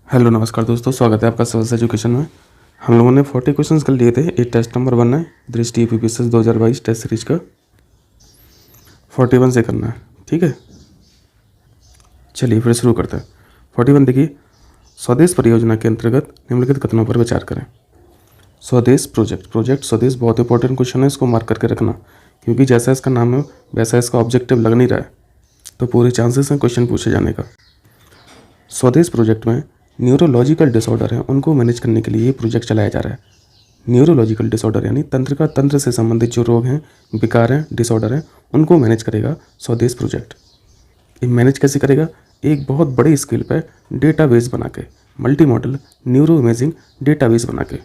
Hello नमस्कार दोस्तों, स्वागत है आपका सर्विस एजुकेशन में। हम लोगों ने 40 क्वेश्चंस कर लिए थे। ये टेस्ट नंबर 1 है, दृष्टि यूपीपीएससी 2022 टेस्ट सीरीज का 41 से करना है। ठीक है, चलिए फिर शुरू करते हैं। 41 देखिए, स्वदेश परियोजना के अंतर्गत निम्नलिखित कथनों पर विचार करें। स्वदेश प्रोजेक्ट स्वदेश बहुत इंपॉर्टेंट क्वेश्चन है, इसको मार्क करके रखना, क्योंकि जैसा इसका नाम है वैसा इसका ऑब्जेक्टिव लग नहीं रहा है, तो पूरे चांसेस हैं क्वेश्चन पूछे जाने का। स्वदेश प्रोजेक्ट में न्यूरोलॉजिकल डिसऑर्डर हैं, उनको मैनेज करने के लिए ये प्रोजेक्ट चलाया जा रहा है। न्यूरोलॉजिकल डिसऑर्डर यानी तंत्र से संबंधित जो रोग हैं, विकार हैं, डिसऑर्डर हैं, उनको मैनेज करेगा स्वदेश प्रोजेक्ट। ये मैनेज कैसे करेगा? एक बहुत बड़े स्केल पर डेटाबेस बना के, multi modal neuro imaging database बना के।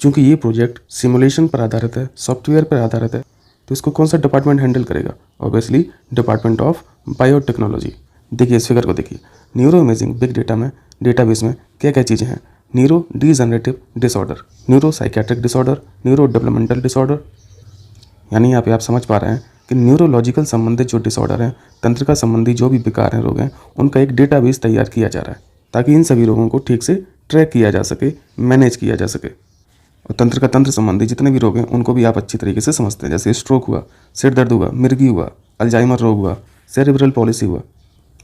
चूँकि ये प्रोजेक्ट सिमुलेशन पर आधारित है, सॉफ्टवेयर पर आधारित है, तो इसको कौन सा डिपार्टमेंट हैंडल करेगा? Obviously department of biotechnology. देखिए इस फिगर को देखिए, न्यूरो इमेजिंग बिग डेटा में डेटाबेस में क्या क्या चीज़ें हैं? Neuro degenerative disorder, neuro psychiatric disorder, neuro developmental disorder. यानी यहाँ पे आप समझ पा रहे हैं कि न्यूरोलॉजिकल संबंधित जो डिसऑर्डर हैं, तंत्रिका संबंधी जो भी विकार हैं, रोग हैं, उनका एक डेटाबेस तैयार किया जा रहा है, ताकि इन सभी रोगों को ठीक से ट्रैक किया जा सके, मैनेज किया जा सके। और तंत्र संबंधी जितने भी रोग हैं उनको भी आप अच्छी तरीके से समझते हैं, जैसे स्ट्रोक हुआ, सिर दर्द हुआ, मिर्गी हुआ, अल्जाइमर रोग हुआ, सेरेब्रल पॉलिसी हुआ।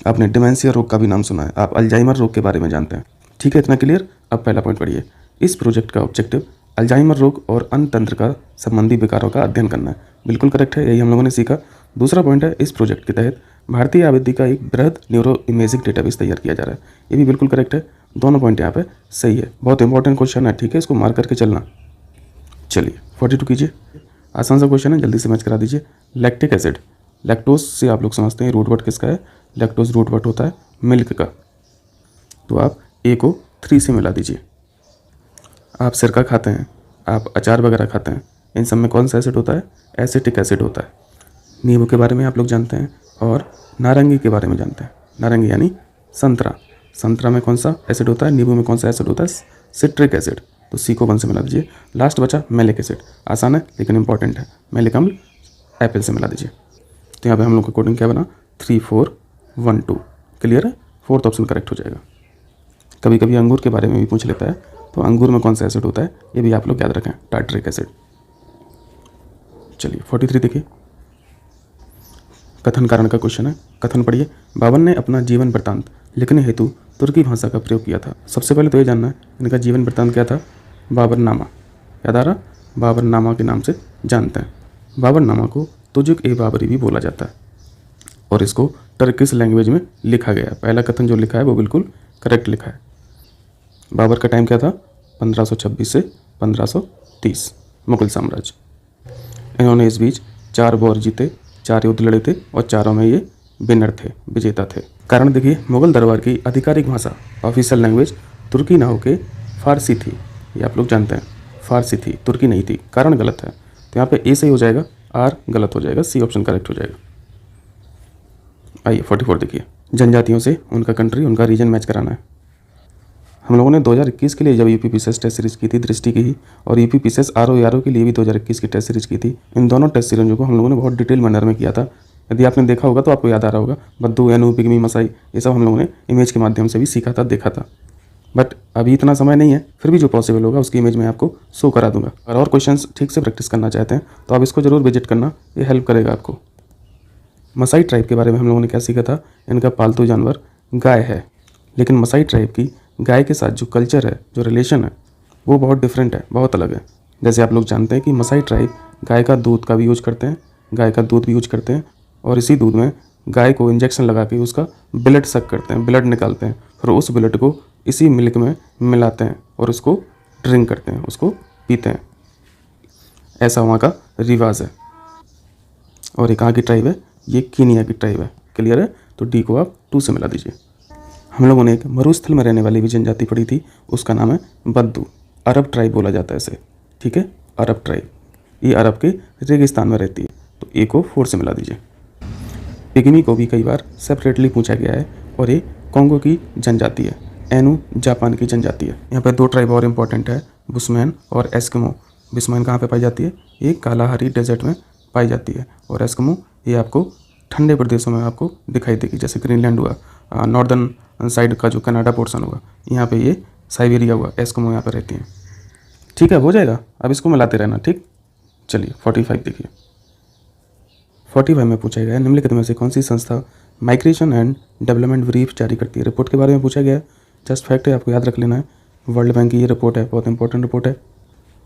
आपने डिमेंशिया रोग का भी नाम सुना है, आप अल्जाइमर रोग के बारे में जानते हैं। ठीक है, इतना क्लियर। अब पहला पॉइंट पढ़िए। इस प्रोजेक्ट का ऑब्जेक्टिव अल्जाइमर रोग और अन्य तंत्र का संबंधी विकारों का अध्ययन करना है। बिल्कुल करेक्ट है, यही हम लोगों ने सीखा। दूसरा पॉइंट है, इस प्रोजेक्ट के तहत भारतीय आबादी का एक बृहद न्यूरो इमेजिंग डेटाबेस तैयार किया जा रहा है। ये भी बिल्कुल करेक्ट है, दोनों पॉइंट यहाँ पे सही है। बहुत इंपॉर्टेंट क्वेश्चन है, ठीक है, इसको मार्क करके चलना। चलिए 42 कीजिए, आसान सा क्वेश्चन है, जल्दी से मैच करा दीजिए। लैक्टिक एसिड, लैक्टोज से आप लोग समझते हैं रूट वर्ड किसका है? लैक्टोज रूट वर्ड होता है मिल्क का, तो आप ए को 3 से मिला दीजिए। आप सिरका खाते हैं, आप अचार वगैरह खाते हैं, इन सब में कौन सा एसिड होता है? एसिटिक एसिड होता है। नींबू के बारे में आप लोग जानते हैं और नारंगी के बारे में जानते हैं। नारंगी यानी संतरा, संतरा में कौन सा एसिड होता है? नींबू में कौन सा एसिड होता है? Citric acid. तो सी को 1 से मिला दीजिए। लास्ट बचा मैलिक एसिड, आसान है लेकिन इंपॉर्टेंट है। मैलिक अम्ल एप्पल से मिला दीजिए। तो यहाँ पे हम लोग का कोडिंग क्या बना? 3 4 1 2। क्लियर है, 4th ऑप्शन करेक्ट हो जाएगा। कभी कभी अंगूर के बारे में भी पूछ लेता है, तो अंगूर में कौन सा एसिड होता है ये भी आप लोग याद रखें, टार्टरिक एसिड। चलिए 43 देखिए, कथन कारण का क्वेश्चन है। कथन पढ़िए। बाबर ने अपना जीवन वृत्तांत लिखने हेतु तुर्की भाषा का प्रयोग किया था। सबसे पहले तो ये जानना है इनका जीवन वृत्तांत क्या था? बाबरनामा। याद आ रहा? बाबरनामा के नाम से जानते हैं। बाबरनामा को तुजुक ए बाबरी भी बोला जाता है और इसको टर्किश लैंग्वेज में लिखा गया। पहला कथन जो लिखा है वो बिल्कुल करेक्ट लिखा है। बाबर का टाइम क्या था? 1526 से 1530, मुगल साम्राज्य। इन्होंने इस बीच 4 वॉर जीते, 4 युद्ध लड़े थे और चारों में ये विनर थे, विजेता थे। कारण देखिए, मुगल दरबार की आधिकारिक भाषा, ऑफिशियल लैंग्वेज तुर्की ना होके फारसी थी। ये आप लोग जानते हैं, फारसी थी, तुर्की नहीं थी। कारण गलत है, तो यहाँ पे ए सही हो जाएगा, आर गलत हो जाएगा, सी ऑप्शन करेक्ट हो जाएगा। आइए 44 देखिए। जनजातियों से उनका कंट्री, उनका रीजन मैच कराना है। हम लोगों ने 2021 के लिए जब यूपीपीएससी टेस्ट सीरीज की थी, दृष्टि की ही, और यूपीपीएससी आरओ के लिए भी 2021 की टेस्ट सीरीज की थी। इन दोनों टेस्ट सीरीजों को हम लोगों ने बहुत डिटेल मैनर में किया था। यदि आपने देखा होगा तो आपको याद आ रहा होगा। बद्दू, एनू, पिग्मी, मसाई, ये सब हम लोगों ने इमेज के माध्यम से भी सीखा था, देखा था। बट अभी इतना समय नहीं है, फिर भी जो पॉसिबल होगा उसकी इमेज मैं आपको शो करा दूंगा। और क्वेश्चंस ठीक से प्रैक्टिस करना चाहते हैं तो आप इसको जरूर विजिट करना, ये हेल्प करेगा आपको। मसाई ट्राइब के बारे में हम लोगों ने क्या सीखा था? इनका पालतू जानवर गाय है, लेकिन मसाई ट्राइब की गाय के साथ जो कल्चर है, जो रिलेशन है, वो बहुत डिफरेंट है, बहुत अलग है। जैसे आप लोग जानते हैं कि मसाई ट्राइब गाय का दूध का भी यूज करते हैं, गाय का दूध भी यूज करते हैं, और इसी दूध में गाय को इंजेक्शन लगा के उसका ब्लड सक करते हैं, ब्लड निकालते हैं, फिर उस ब्लड को इसी मिल्क में मिलाते हैं और उसको ड्रिंक करते हैं, उसको पीते हैं। ऐसा वहाँ का रिवाज है। और ये कहाँ की ट्राइब है? ये कीनिया की ट्राइब है। क्लियर है, तो डी को आप 2 से मिला दीजिए। हम लोगों ने एक मरुस्थल में रहने वाली भी जनजाति पढ़ी थी, उसका नाम है बद्दू। अरब ट्राइब बोला जाता है इसे, ठीक है, अरब ट्राइब। ये अरब के रेगिस्तान में रहती है, तो ए को 4 से मिला दीजिए। पिग्मी को भी कई बार सेपरेटली पूछा गया है और ये कॉन्गो की जनजाति है। एनू जापान की जनजाति है। यहाँ पर 2 ट्राइब और इम्पॉर्टेंट है, बुशमैन और एस्किमो। बुशमैन कहाँ पे पाई जाती है? ये कालाहारी डेजर्ट में पाई जाती है, और एस्किमो ये आपको ठंडे प्रदेशों में आपको दिखाई देगी, जैसे ग्रीनलैंड हुआ, नॉर्दर्न साइड का जो कनाडा पोर्शन होगा, यहाँ पे ये साइबेरिया हुआ, एस्किमो यहाँ पे रहती हैं। ठीक है, हो जाएगा। अब इसको मिलाते रहना। ठीक, चलिए 45 देखिए। 45 में पूछा गया है निम्नलिखित में से कौन सी संस्था माइग्रेशन एंड डेवलपमेंट ब्रीफ जारी करती है। रिपोर्ट के बारे में पूछा गया है, जस्ट फैक्ट है, आपको याद रख लेना है। वर्ल्ड बैंक की ये रिपोर्ट है, बहुत इंपॉर्टेंट रिपोर्ट है।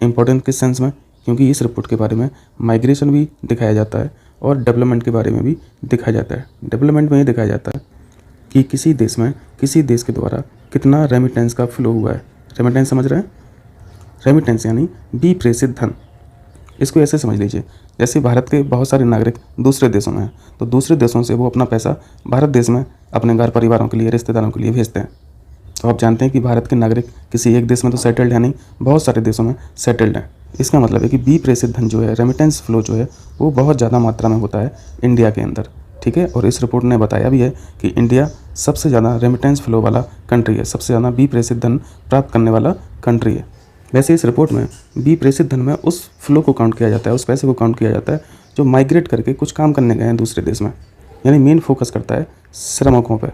इंपॉर्टेंट किस सेंस में, क्योंकि इस रिपोर्ट के बारे में माइग्रेशन भी दिखाया जाता है और डेवलपमेंट के बारे में भी दिखाया जाता है। डेवलपमेंट में ये दिखाया जाता है कि किसी देश के द्वारा कितना रेमिटेंस का फ्लो हुआ है। रेमिटेंस समझ रहे हैं? रेमिटेंस यानी बी प्रेषित धन। इसको ऐसे समझ लीजिए, जैसे भारत के बहुत सारे नागरिक दूसरे देशों में हैं, तो दूसरे देशों से वो अपना पैसा भारत देश में अपने घर परिवारों के लिए, रिश्तेदारों के लिए भेजते हैं। तो आप जानते हैं कि भारत के नागरिक किसी एक देश में तो सेटल्ड है नहीं, बहुत सारे देशों में सेटल्ड हैं। इसका मतलब है कि बी प्रेषित धन जो है, रेमिटेंस फ्लो जो है, वो बहुत ज़्यादा मात्रा में होता है इंडिया के अंदर। ठीक है, और इस रिपोर्ट ने बताया भी है कि इंडिया सबसे ज़्यादा रेमिटेंस फ्लो वाला कंट्री है, सबसे ज़्यादा बी प्रेषित धन प्राप्त करने वाला कंट्री है। वैसे इस रिपोर्ट में बी प्रेषित धन में उस फ्लो को काउंट किया जाता है, उस पैसे को काउंट किया जाता है जो माइग्रेट करके कुछ काम करने गए हैं दूसरे देश में, यानी मेन फोकस करता है श्रमिकों पे।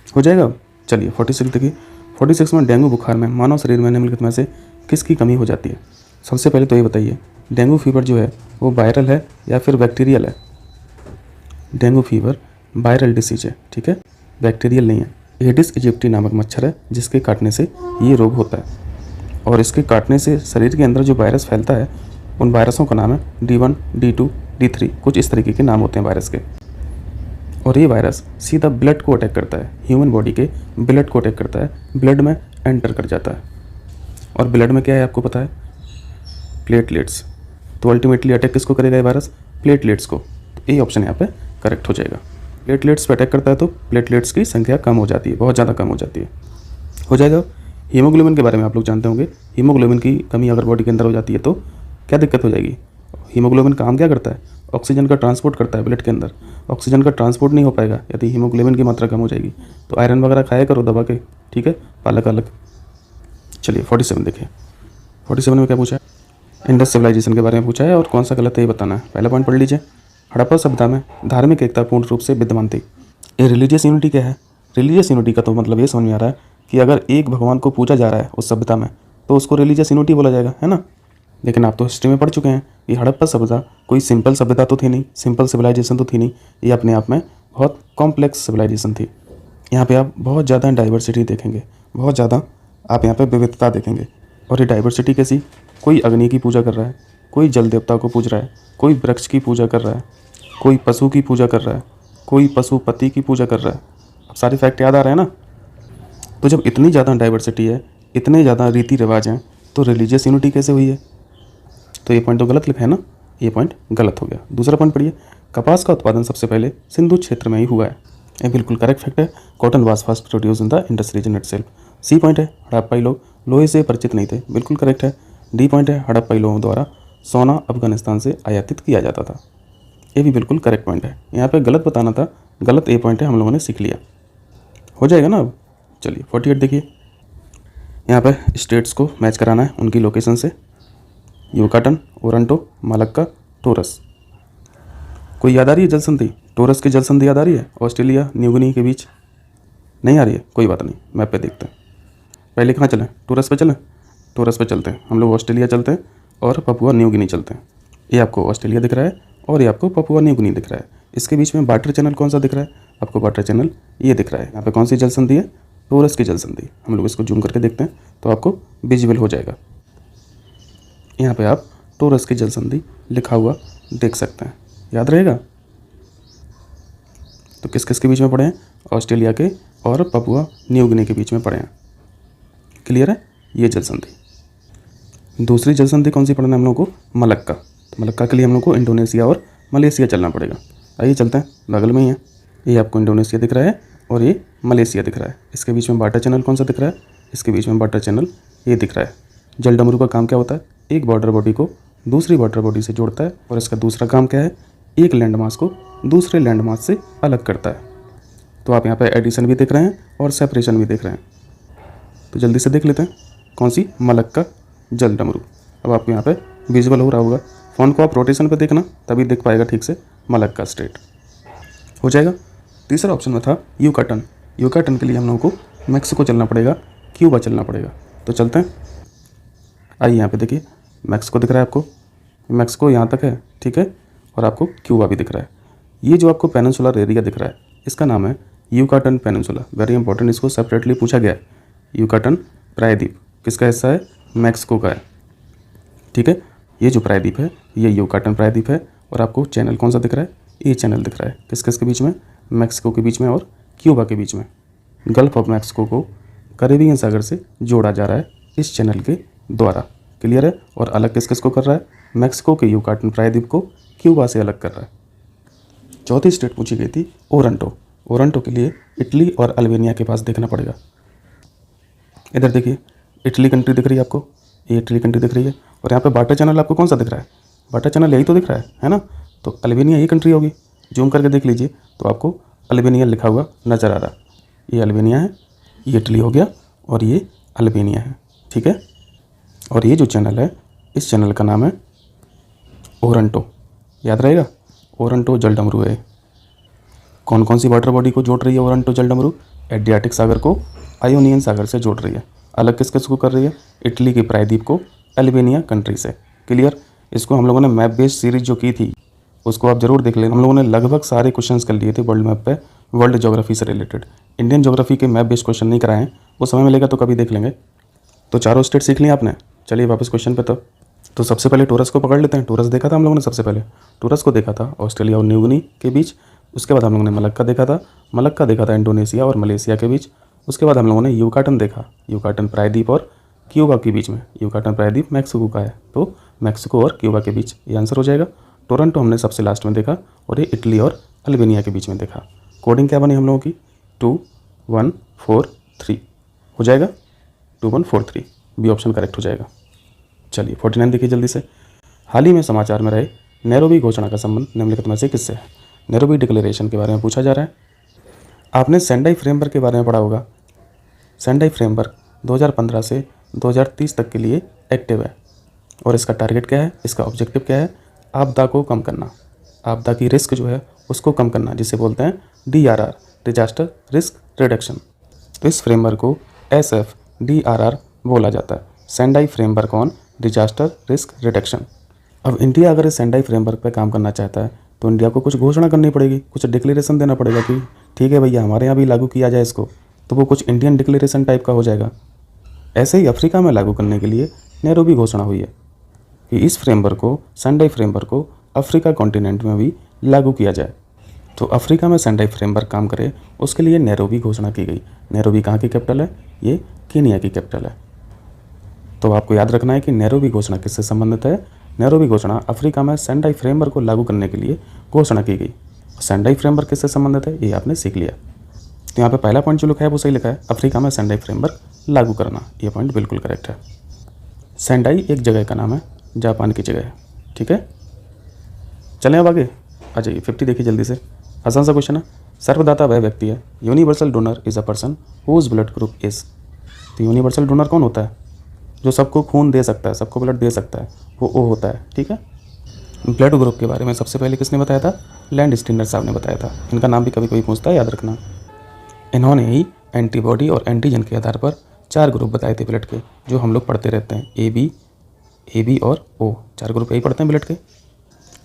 हो जाएगा। चलिए 46 देखिए। 46 में डेंगू बुखार में मानव शरीर में निम्नलिखित में से किसकी कमी हो जाती है। सबसे पहले तो ये बताइए, डेंगू फीवर जो है वो वायरल है या फिर बैक्टीरियल है। डेंगू फीवर वायरल डिसीज है, ठीक है, बैक्टीरियल नहीं है। एडिस इजिप्टी नामक मच्छर है जिसके काटने से ये रोग होता है, और इसके काटने से शरीर के अंदर जो वायरस फैलता है उन वायरसों का नाम है D1, D2, D3, कुछ इस तरीके के नाम होते हैं वायरस के। और ये वायरस सीधा ब्लड को अटैक करता है, ह्यूमन बॉडी के ब्लड को अटैक करता है, ब्लड में एंटर कर जाता है। और ब्लड में क्या है आपको पता है, प्लेटलेट्स। तो अल्टीमेटली अटैक किसको करेगा ये वायरस, प्लेटलेट्स को। तो ये ऑप्शन यहाँ पे करेक्ट हो जाएगा। प्लेटलेट्स पे अटैक करता है तो प्लेटलेट्स की संख्या कम हो जाती है, बहुत ज़्यादा कम हो जाती है। हो जाएगा। हीमोग्लोबिन के बारे में आप लोग जानते होंगे, हीमोग्लोबिन की कमी अगर बॉडी के अंदर हो जाती है तो क्या दिक्कत हो जाएगी। हीमोग्लोबिन काम क्या करता है, ऑक्सीजन का ट्रांसपोर्ट करता है ब्लड के अंदर। ऑक्सीजन का ट्रांसपोर्ट नहीं हो पाएगा यदि हीमोग्लोबिन की मात्रा कम हो जाएगी, तो आयरन वगैरह खाया करो दबा के, ठीक है, पालक अलग। चलिए 47 देखिए। 47 में क्या पूछा है, इंडस सिविलाइजेशन के बारे में पूछा है और कौन सा गलत है ये बताना है। पहला पॉइंट पढ़ लीजिए, हड़प्पा सभ्यता में धार्मिक एकता पूर्ण रूप से विद्यमान थी। ये रिलीजियस यूनिटी क्या है, रिलीजियस यूनिटी का तो मतलब ये समझ में आ रहा है कि अगर एक भगवान को पूजा जा रहा है उस सभ्यता में तो उसको रिलीजियस यूनिटी बोला जाएगा, है ना। लेकिन आप तो हिस्ट्री में पढ़ चुके हैं कि हड़प्पा सभ्यता कोई सिंपल सभ्यता तो थी नहीं, सिंपल सिविलाइजेशन तो थी नहीं, ये अपने आप में बहुत कॉम्प्लेक्स सिविलाइजेशन थी। यहाँ पे आप बहुत ज़्यादा डाइवर्सिटी देखेंगे, बहुत ज़्यादा आप यहाँ पे विविधता देखेंगे। और ये डाइवर्सिटी कैसी, कोई अग्नि की पूजा कर रहा है, कोई जल देवता को पूज रहा है, कोई वृक्ष की पूजा कर रहा है, कोई पशु की पूजा कर रहा है, कोई पशुपति की पूजा कर रहा है। अब सारे फैक्ट याद आ रहे हैं ना। तो जब इतनी ज़्यादा डाइवर्सिटी है, इतने ज़्यादा रीति रिवाज हैं, तो रिलीजियस यूनिटी कैसे हुई है। तो ये पॉइंट तो गलत लिखा है ना, ये पॉइंट गलत हो गया। दूसरा पॉइंट पढ़िए, कपास का उत्पादन सबसे पहले सिंधु क्षेत्र में ही हुआ है। ये बिल्कुल करेक्ट फैक्ट है। Cotton was first produce in the Indus region itself. C point है, हड़प्पाई लोग लोहे से परिचित नहीं थे, बिल्कुल करेक्ट है। डी पॉइंट है, हड़प्पाई लोगों द्वारा सोना अफगानिस्तान से आयातित किया जाता था। ये भी बिल्कुल करेक्ट पॉइंट है। यहाँ पे गलत बताना था, गलत ए पॉइंट है, हम लोगों ने सीख लिया। हो जाएगा ना अब। चलिए 48 देखिए। यहाँ पे स्टेट्स को मैच कराना है उनकी लोकेशन से। Yucatan, Otranto, Malacca, Torres. कोई याद आ रही है जल संधि, टोरस की जल संधि याद आ रही है, ऑस्ट्रेलिया न्यू गिनी के बीच नहीं आ रही है, कोई बात नहीं, मैप पे देखते हैं। पहले कहाँ चलें, टोरस पे चलें, टोरस पे चलते हैं हम लोग, ऑस्ट्रेलिया चलते हैं और पपुआ न्यू गिनी चलते हैं। ये आपको ऑस्ट्रेलिया दिख रहा है और ये आपको पपुआ न्यू गिनी दिख रहा है। इसके बीच में वाटर चैनल कौन सा दिख रहा है आपको, वाटर चैनल ये दिख रहा है। यहाँ पे कौन सी जल संधि है, टोरस की जल संधि। हम लोग इसको जूम करके देखते हैं तो आपको विजिबल हो जाएगा। यहाँ पे आप टोरस की जल संधि लिखा हुआ देख सकते हैं, याद रहेगा। तो किस किस के बीच में पड़े हैं, ऑस्ट्रेलिया के और पपुआ न्यू गिनी के बीच में पड़े हैं। क्लियर है, ये जल संधि। दूसरी जल संधि कौन सी पढ़ना है हम लोगों को, मलक्का। तो मलक्का के लिए हम लोग को इंडोनेशिया और मलेशिया चलना पड़ेगा। आइए चलते हैं, बगल में ही है। ये आपको इंडोनेशिया दिख रहा है और ये मलेशिया दिख रहा है। इसके बीच में वाटर चैनल कौन सा दिख रहा है, इसके बीच में वाटर चैनल ये दिख रहा है। जल डमरू का काम क्या होता है, एक वाटर बॉडी को दूसरी वाटर बॉडी से जोड़ता है, और इसका दूसरा काम क्या है, एक लैंड मास को दूसरे लैंड मास से अलग करता है। तो आप यहाँ पे एडिशन भी देख रहे हैं और सेपरेशन भी देख रहे हैं। तो जल्दी से देख लेते हैं कौन सी, मलक्का जल डमरू। अब आपको यहाँ पे विजुअल हो रहा होगा, फ़ोन को आप रोटेशन पे देखना तभी देख पाएगा ठीक से, मलक्का स्टेट। हो जाएगा। तीसरा ऑप्शन में था यूकाटन। यूकाटन के लिए हम लोगों को मैक्सिको चलना पड़ेगा, क्यूबा चलना पड़ेगा। तो चलते हैं। आइए यहाँ पे देखिए, मैक्सिको दिख रहा है आपको, मैक्सिको यहाँ तक है, ठीक है, और आपको क्यूबा भी दिख रहा है। ये जो आपको पेनिनसुलर एरिया दिख रहा है, इसका नाम है यूकाटन पेनिनसुला। वेरी इंपॉर्टेंट, इसको सेपरेटली पूछा गया है। यूकाटन प्रायद्वीप किसका हिस्सा है? मैक्सिको का है, ठीक है। ये जो प्रायद्वीप है ये यूकाटन प्रायद्वीप है। और आपको चैनल कौन सा दिख रहा है? ये चैनल दिख रहा है, किस किस के बीच में? मैक्सिको के बीच में और क्यूबा के बीच में। गल्फ ऑफ मैक्सिको को कैरेबियन सागर से जोड़ा जा रहा है इस चैनल के द्वारा। क्लियर है? और अलग किस किस को कर रहा है? मैक्सिको के यूकाटन प्रायद्वीप को क्यूबा से अलग कर रहा है। चौथी स्टेट पूछी गई थी ओरंटो। ओरंटो के लिए इटली और अल्बानिया के पास देखना पड़ेगा। इधर देखिए, इटली कंट्री दिख रही है आपको, ये इटली कंट्री दिख रही है। और यहाँ पे वाटर चैनल आपको कौन सा दिख रहा है? वाटर चैनल यही तो दिख रहा है ना। तो अल्बानिया यही कंट्री होगी। जूम करके देख लीजिए तो आपको अल्बानिया लिखा हुआ नज़र आ रहा। ये अल्बानिया है, ये इटली हो गया और ये अल्बानिया है, ठीक है। और ये जो चैनल है, इस चैनल का नाम है ओरंटो। याद रहेगा, ओरंटो जलडमरू है। कौन कौन सी वाटर बॉडी को जोड़ रही है ओरंटो जलडमरू? एड्रियाटिक सागर को आयोनियन सागर से जोड़ रही है। अलग किस किस को कर रही है? इटली के प्रायद्वीप को अल्बानिया कंट्री से। क्लियर? इसको हम लोगों ने मैप बेस्ड सीरीज जो की थी उसको आप जरूर देख लेना। हम लोगों ने लगभग सारे क्वेश्चंस कर लिए थे वर्ल्ड मैप पे, वर्ल्ड ज्योग्राफी से रिलेटेड। इंडियन ज्योग्राफी के मैप बेस्ड क्वेश्चन नहीं कराए हैं, वो समय मिलेगा तो कभी देख लेंगे। तो चारों स्टेट सीख लिया आपने। चलिए वापस क्वेश्चन पे। तो सबसे पहले टोरस को पकड़ लेते हैं। टोरस देखा था हम लोगों ने, सबसे पहले टोरस को देखा था ऑस्ट्रेलिया और न्यू गिनी के बीच। उसके बाद हम लोगों ने मलक्का देखा था, मलक्का देखा था इंडोनेशिया और मलेशिया के बीच। उसके बाद हम लोगों ने यूकाटन देखा, यूकाटन प्रायद्वीप और क्यूबा के बीच में। यूकाटन प्रायद्वीप मैक्सिको का है, तो मैक्सिको और क्यूबा के बीच ये आंसर हो जाएगा। टोरंटो हमने सबसे लास्ट में देखा और ये इटली और अल्बानिया के बीच में देखा। कोडिंग क्या बनी हम लोगों की? 2143 हो जाएगा। 2143 बी ऑप्शन करेक्ट हो जाएगा। चलिए 49 देखिए जल्दी से। हाल ही में समाचार में रहे नैरोबी घोषणा का संबंध निम्नलिखित में से किससे है? नैरोबी डिक्लेरेशन के बारे में पूछा जा रहा है। आपने सेंडाई फ्रेमवर्क के बारे में पढ़ा होगा। सेंडाई फ्रेमवर्क 2015 से 2030 तक के लिए एक्टिव है। और इसका टारगेट क्या है? इसका ऑब्जेक्टिव क्या है? आपदा को कम करना, आपदा की रिस्क जो है उसको कम करना, जिसे बोलते हैं DRR, डिजास्टर रिस्क रिडक्शन। तो इस फ्रेमवर्क को SFDRR बोला जाता है, Sendai framework on disaster risk reduction. अब इंडिया अगर इस सेंडाई फ्रेमवर्क पे काम करना चाहता है तो इंडिया को कुछ घोषणा करनी पड़ेगी, कुछ डिक्लेरेशन देना पड़ेगा कि ठीक है भैया हमारे यहाँ भी लागू किया जाए इसको। तो वो कुछ इंडियन डिक्लेरेशन टाइप का हो जाएगा। ऐसे ही अफ्रीका में लागू करने के लिए नैरोबी घोषणा हुई है कि इस फ्रेमवर्क को, सेंडाई फ्रेमवर्क को अफ्रीका कॉन्टिनेंट में भी लागू किया जाए। तो अफ्रीका में सेंडाई फ्रेमवर्क काम करे उसके लिए नैरोबी घोषणा की गई। नैरोबी कहाँ की कैपिटल है? ये केनिया की कैपिटल है। तो आपको याद रखना है कि नैरोबी घोषणा किससे संबंधित है? नैरोबी घोषणा अफ्रीका में सेंडाई फ्रेमवर्क को लागू करने के लिए घोषणा की गई। सेंडाई फ्रेमवर्क किससे संबंधित है ये आपने सीख लिया। तो यहाँ पे पहला पॉइंट जो लिखा है वो सही लिखा है, अफ्रीका में सेंडाई फ्रेमवर्क लागू करना, ये पॉइंट बिल्कुल करेक्ट है। सेंडाई एक जगह का नाम है, जापान की जगह है, ठीक है। चलें अब आगे आ जाइए। 50 देखिए जल्दी से, आसान सा क्वेश्चन है। सर्वदाता वह व्यक्ति है, universal donor is a person whose blood group is. तो यूनिवर्सल डोनर कौन होता है? जो सबको खून दे सकता है, सबको ब्लड दे सकता है, वो ओ होता है, ठीक है। ब्लड ग्रुप के बारे में सबसे पहले किसने बताया था? लैंड स्टीनर साहब ने बताया था। इनका नाम भी कभी कभी पूछता है, याद रखना। इन्होंने ही एंटीबॉडी और एंटीजन के आधार पर 4 ग्रुप बताए थे ब्लड के, जो हम लोग पढ़ते रहते हैं, ए बी और ओ, 4 ग्रुप यही पढ़ते हैं ब्लड के।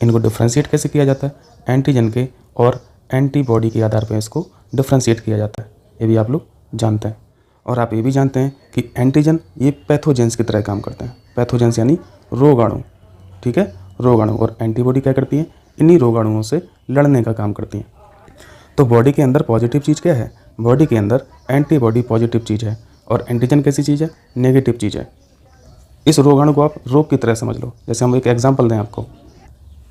इनको डिफ्रेंशिएट कैसे किया जाता है? एंटीजन के और एंटीबॉडी के आधार पर इसको डिफ्रेंशिएट किया जाता है, ये भी आप लोग जानते हैं। और आप ये भी जानते हैं कि एंटीजन ये पैथोजेंस की तरह काम करते हैं। पैथोजेंस यानी रोगाणु, ठीक है, रोगाणु। और एंटीबॉडी क्या करती हैं? इन्हीं रोगाणुओं से लड़ने का काम करती हैं। तो बॉडी के अंदर पॉजिटिव चीज़ क्या है? बॉडी के अंदर एंटीबॉडी पॉजिटिव चीज़ है और एंटीजन कैसी चीज़ है? नेगेटिव चीज़ है। इस रोगाणु को आप रोग की तरह समझ लो। जैसे हम एक एग्जाम्पल दें आपको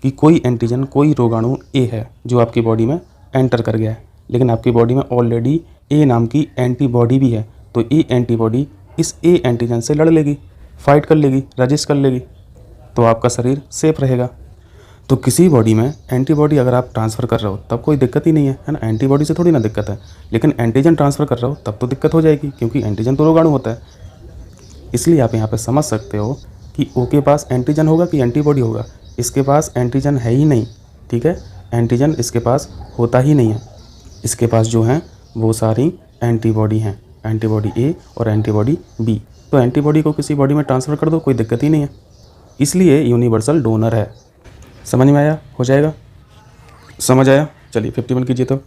कि कोई एंटीजन, कोई रोगाणु ए है जो आपकी बॉडी में एंटर कर गया है, लेकिन आपकी बॉडी में ऑलरेडी ए नाम की एंटीबॉडी भी है। तो ए एंटीबॉडी इस ए एंटीजन से लड़ लेगी, फाइट कर लेगी, रजिस्ट कर लेगी, तो आपका शरीर सेफ रहेगा। तो किसी बॉडी में एंटीबॉडी अगर आप ट्रांसफ़र कर रहे हो तब कोई दिक्कत ही नहीं है ना, एंटीबॉडी से थोड़ी ना दिक्कत है। लेकिन एंटीजन ट्रांसफ़र कर रहे हो तब तो दिक्कत हो जाएगी, क्योंकि एंटीजन तो रोगाणु होता है। इसलिए आप यहाँ पे समझ सकते हो कि ओ के पास एंटीजन होगा कि एंटीबॉडी होगा। इसके पास एंटीजन है ही नहीं, ठीक है, एंटीजन इसके पास होता ही नहीं है। इसके पास जो है वो सारी एंटीबॉडी हैं, एंटीबॉडी ए और एंटीबॉडी बी। तो एंटीबॉडी को किसी बॉडी में ट्रांसफ़र कर दो, कोई दिक्कत ही नहीं है, इसलिए यूनिवर्सल डोनर है। समझ में आया? हो जाएगा? समझ आया? चलिए 51 कीजिए। तो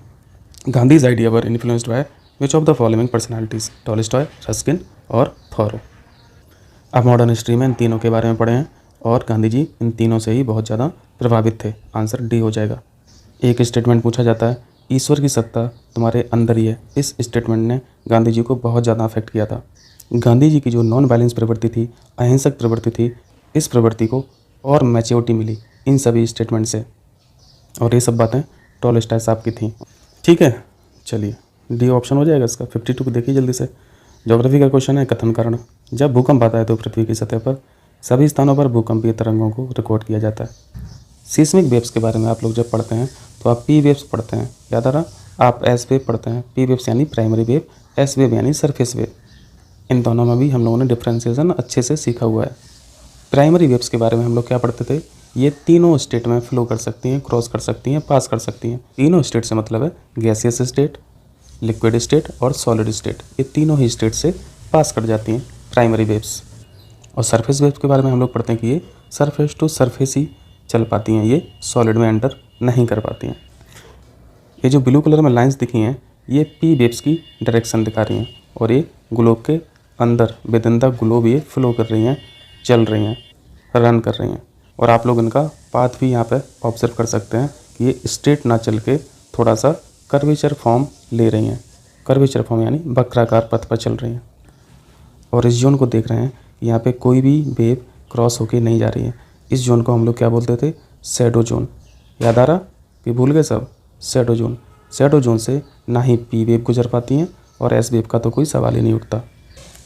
Gandhi's idea were influenced by which of the following personalities, Tolstoy, Ruskin और थॉरो। अब मॉडर्न हिस्ट्री में इन तीनों के बारे में पढ़े हैं और गांधी जी इन तीनों से ही बहुत ज़्यादा प्रभावित थे। आंसर डी हो जाएगा। एक स्टेटमेंट पूछा जाता है, ईश्वर की सत्ता तुम्हारे अंदर ही है। इस स्टेटमेंट ने गांधी जी को बहुत ज़्यादा अफेक्ट किया था। गांधी जी की जो नॉन वायलेंस प्रवृत्ति थी, अहिंसक प्रवृत्ति थी, इस प्रवृत्ति को और मैच्योरिटी मिली इन सभी स्टेटमेंट से, और ये सब बातें टॉलस्टॉय साहब की थी। ठीक है, चलिए डी ऑप्शन हो जाएगा इसका। 52 को देखिए जल्दी से। ज्योग्राफी का क्वेश्चन है, कथन कारण। जब भूकंप आता है तो पृथ्वी की सतह पर सभी स्थानों पर भूकंपीय तरंगों को रिकॉर्ड किया जाता है। सीस्मिक वेव्स के बारे में आप लोग जब पढ़ते हैं तो आप पी वेव्स पढ़ते हैं, याद आ रहा? आप एस वेव पढ़ते हैं। पी वेव्स यानी प्राइमरी वेव, एस वेव यानी सरफेस वेव। इन दोनों में भी हम लोगों ने डिफ्रेंसिएशन अच्छे से सीखा हुआ है। प्राइमरी वेव्स के बारे में हम लोग क्या पढ़ते थे? ये तीनों स्टेट में फ्लो कर सकती हैं, क्रॉस कर सकती हैं, पास कर सकती हैं। तीनों स्टेट से मतलब है गैसियस स्टेट, लिक्विड स्टेट और सॉलिड स्टेट। ये तीनों ही स्टेट से पास कर जाती हैं प्राइमरी वेव्स। और सरफेस वेव्स के बारे में हम लोग पढ़ते हैं कि ये सरफेस टू सरफेस ही चल पाती हैं, ये सॉलिड में एंटर नहीं कर पाती हैं। ये जो ब्लू कलर में लाइंस दिखी हैं, ये पी वेव्स की डायरेक्शन दिखा रही हैं, और ये ग्लोब के अंदर विद इन द ग्लोब ये फ्लो कर रही हैं, चल रही हैं, रन कर रही हैं। और आप लोग इनका पाथ भी यहाँ पे ऑब्जर्व कर सकते हैं कि ये स्ट्रेट ना चल के थोड़ा सा कर्वेचर फॉर्म ले रही हैं। कर्वेचर फॉर्म यानी वक्राकार पथ पर चल रही हैं। और इस जोन को देख रहे हैं, यहाँ पे कोई भी वेव क्रॉस होके नहीं जा रही है। इस जोन को हम लोग क्या बोलते थे? Shadow zone. याद आ रहा कि भूल गए सब? Shadow zone. शैडो जोन से ना ही पी वेव गुजर पाती हैं और एस वेव का तो कोई सवाल ही नहीं उठता।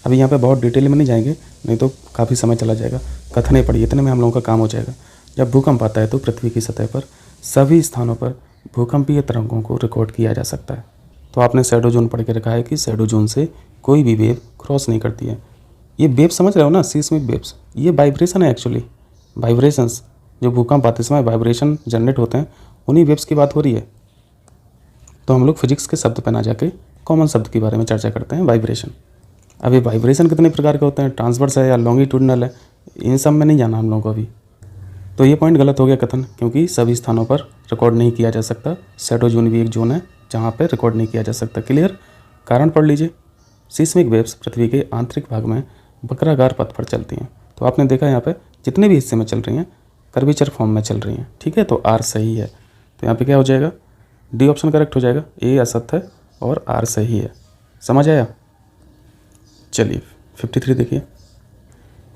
अभी यहाँ पे बहुत डिटेल में नहीं जाएंगे, नहीं तो काफ़ी समय चला जाएगा। कथन ही पढ़िए, इतने में हम लोगों का काम हो जाएगा। जब भूकंप आता है तो पृथ्वी की सतह पर सभी स्थानों पर भूकंपीय तरंगों को रिकॉर्ड किया जा सकता है। तो आपने शैडो जोन पढ़ के रखा है कि शैडो जोन से कोई भी वेव क्रॉस नहीं करती है। ये वेव समझ रहे हो ना, सीस्मिक वेव्स, ये वाइब्रेशन है एक्चुअली। वाइब्रेशंस जो भूकंप आते समय वाइब्रेशन जनरेट होते हैं, उन्हीं वेव्स की बात हो रही है। तो हम लोग फिजिक्स के शब्द पर ना जाके कॉमन शब्द के बारे में चर्चा करते हैं, वाइब्रेशन। अब ये वाइब्रेशन कितने प्रकार के होते हैं, ट्रांसवर्स है या लॉन्गिट्यूडनल है, इन सब में नहीं जाना हम लोगों को अभी। तो ये पॉइंट गलत हो गया कथन, क्योंकि सभी स्थानों पर रिकॉर्ड नहीं किया जा सकता। शैडो जोन भी एक जोन है जहाँ पर रिकॉर्ड नहीं किया जा सकता। क्लियर? कारण पढ़ लीजिए। सीस्मिक वेव्स पृथ्वी के आंतरिक भाग में वक्राकार पथ पर चलती हैं। तो आपने देखा यहाँ पे जितने भी हिस्से में चल रही हैं कर्वेचर फॉर्म में चल रही हैं। ठीक है, तो आर सही है। तो यहाँ पे क्या हो जाएगा? डी ऑप्शन करेक्ट हो जाएगा। ए असत्य है और आर सही है। समझ आया? चलिए 53 देखिए।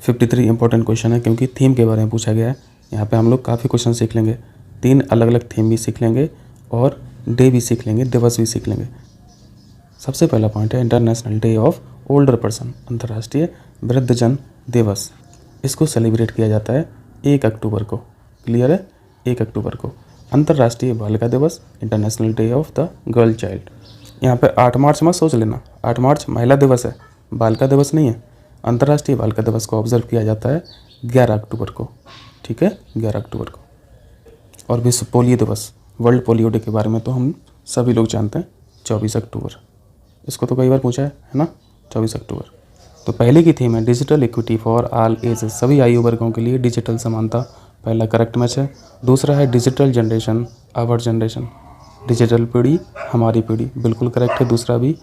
53 इंपॉर्टेंट क्वेश्चन है क्योंकि थीम के बारे में पूछा गया है। यहाँ पे हम लोग काफ़ी क्वेश्चन सीख लेंगे। 3 अलग अलग थीम भी सीख लेंगे और डे भी सीख लेंगे, दिवस भी सीख लेंगे। सबसे पहला पॉइंट है international day of older person, अंतर्राष्ट्रीय वृद्धजन दिवस। इसको सेलिब्रेट किया जाता है 1 अक्टूबर को। क्लियर है? 1 अक्टूबर को अंतर्राष्ट्रीय बालिका दिवस, international day of the girl child. यहाँ पे 8 मार्च मत सोच लेना, 8 मार्च महिला दिवस है, बालिका दिवस नहीं है। अंतर्राष्ट्रीय बालिका दिवस को ऑब्जर्व किया जाता है 11 अक्टूबर को। ठीक है, 11 अक्टूबर को। और विश्व पोलियो दिवस, वर्ल्ड पोलियो डे के बारे में तो हम सभी लोग जानते हैं, 24 अक्टूबर। इसको तो कई बार पूछा है ना, 24 अक्टूबर। तो पहले की थीम है digital equity for all ages, सभी आयु वर्गों के लिए डिजिटल समानता। पहला करेक्ट मैच है। दूसरा है digital generation, our generation, digital पीढ़ी हमारी पीढ़ी, बिल्कुल करेक्ट है दूसरा भी।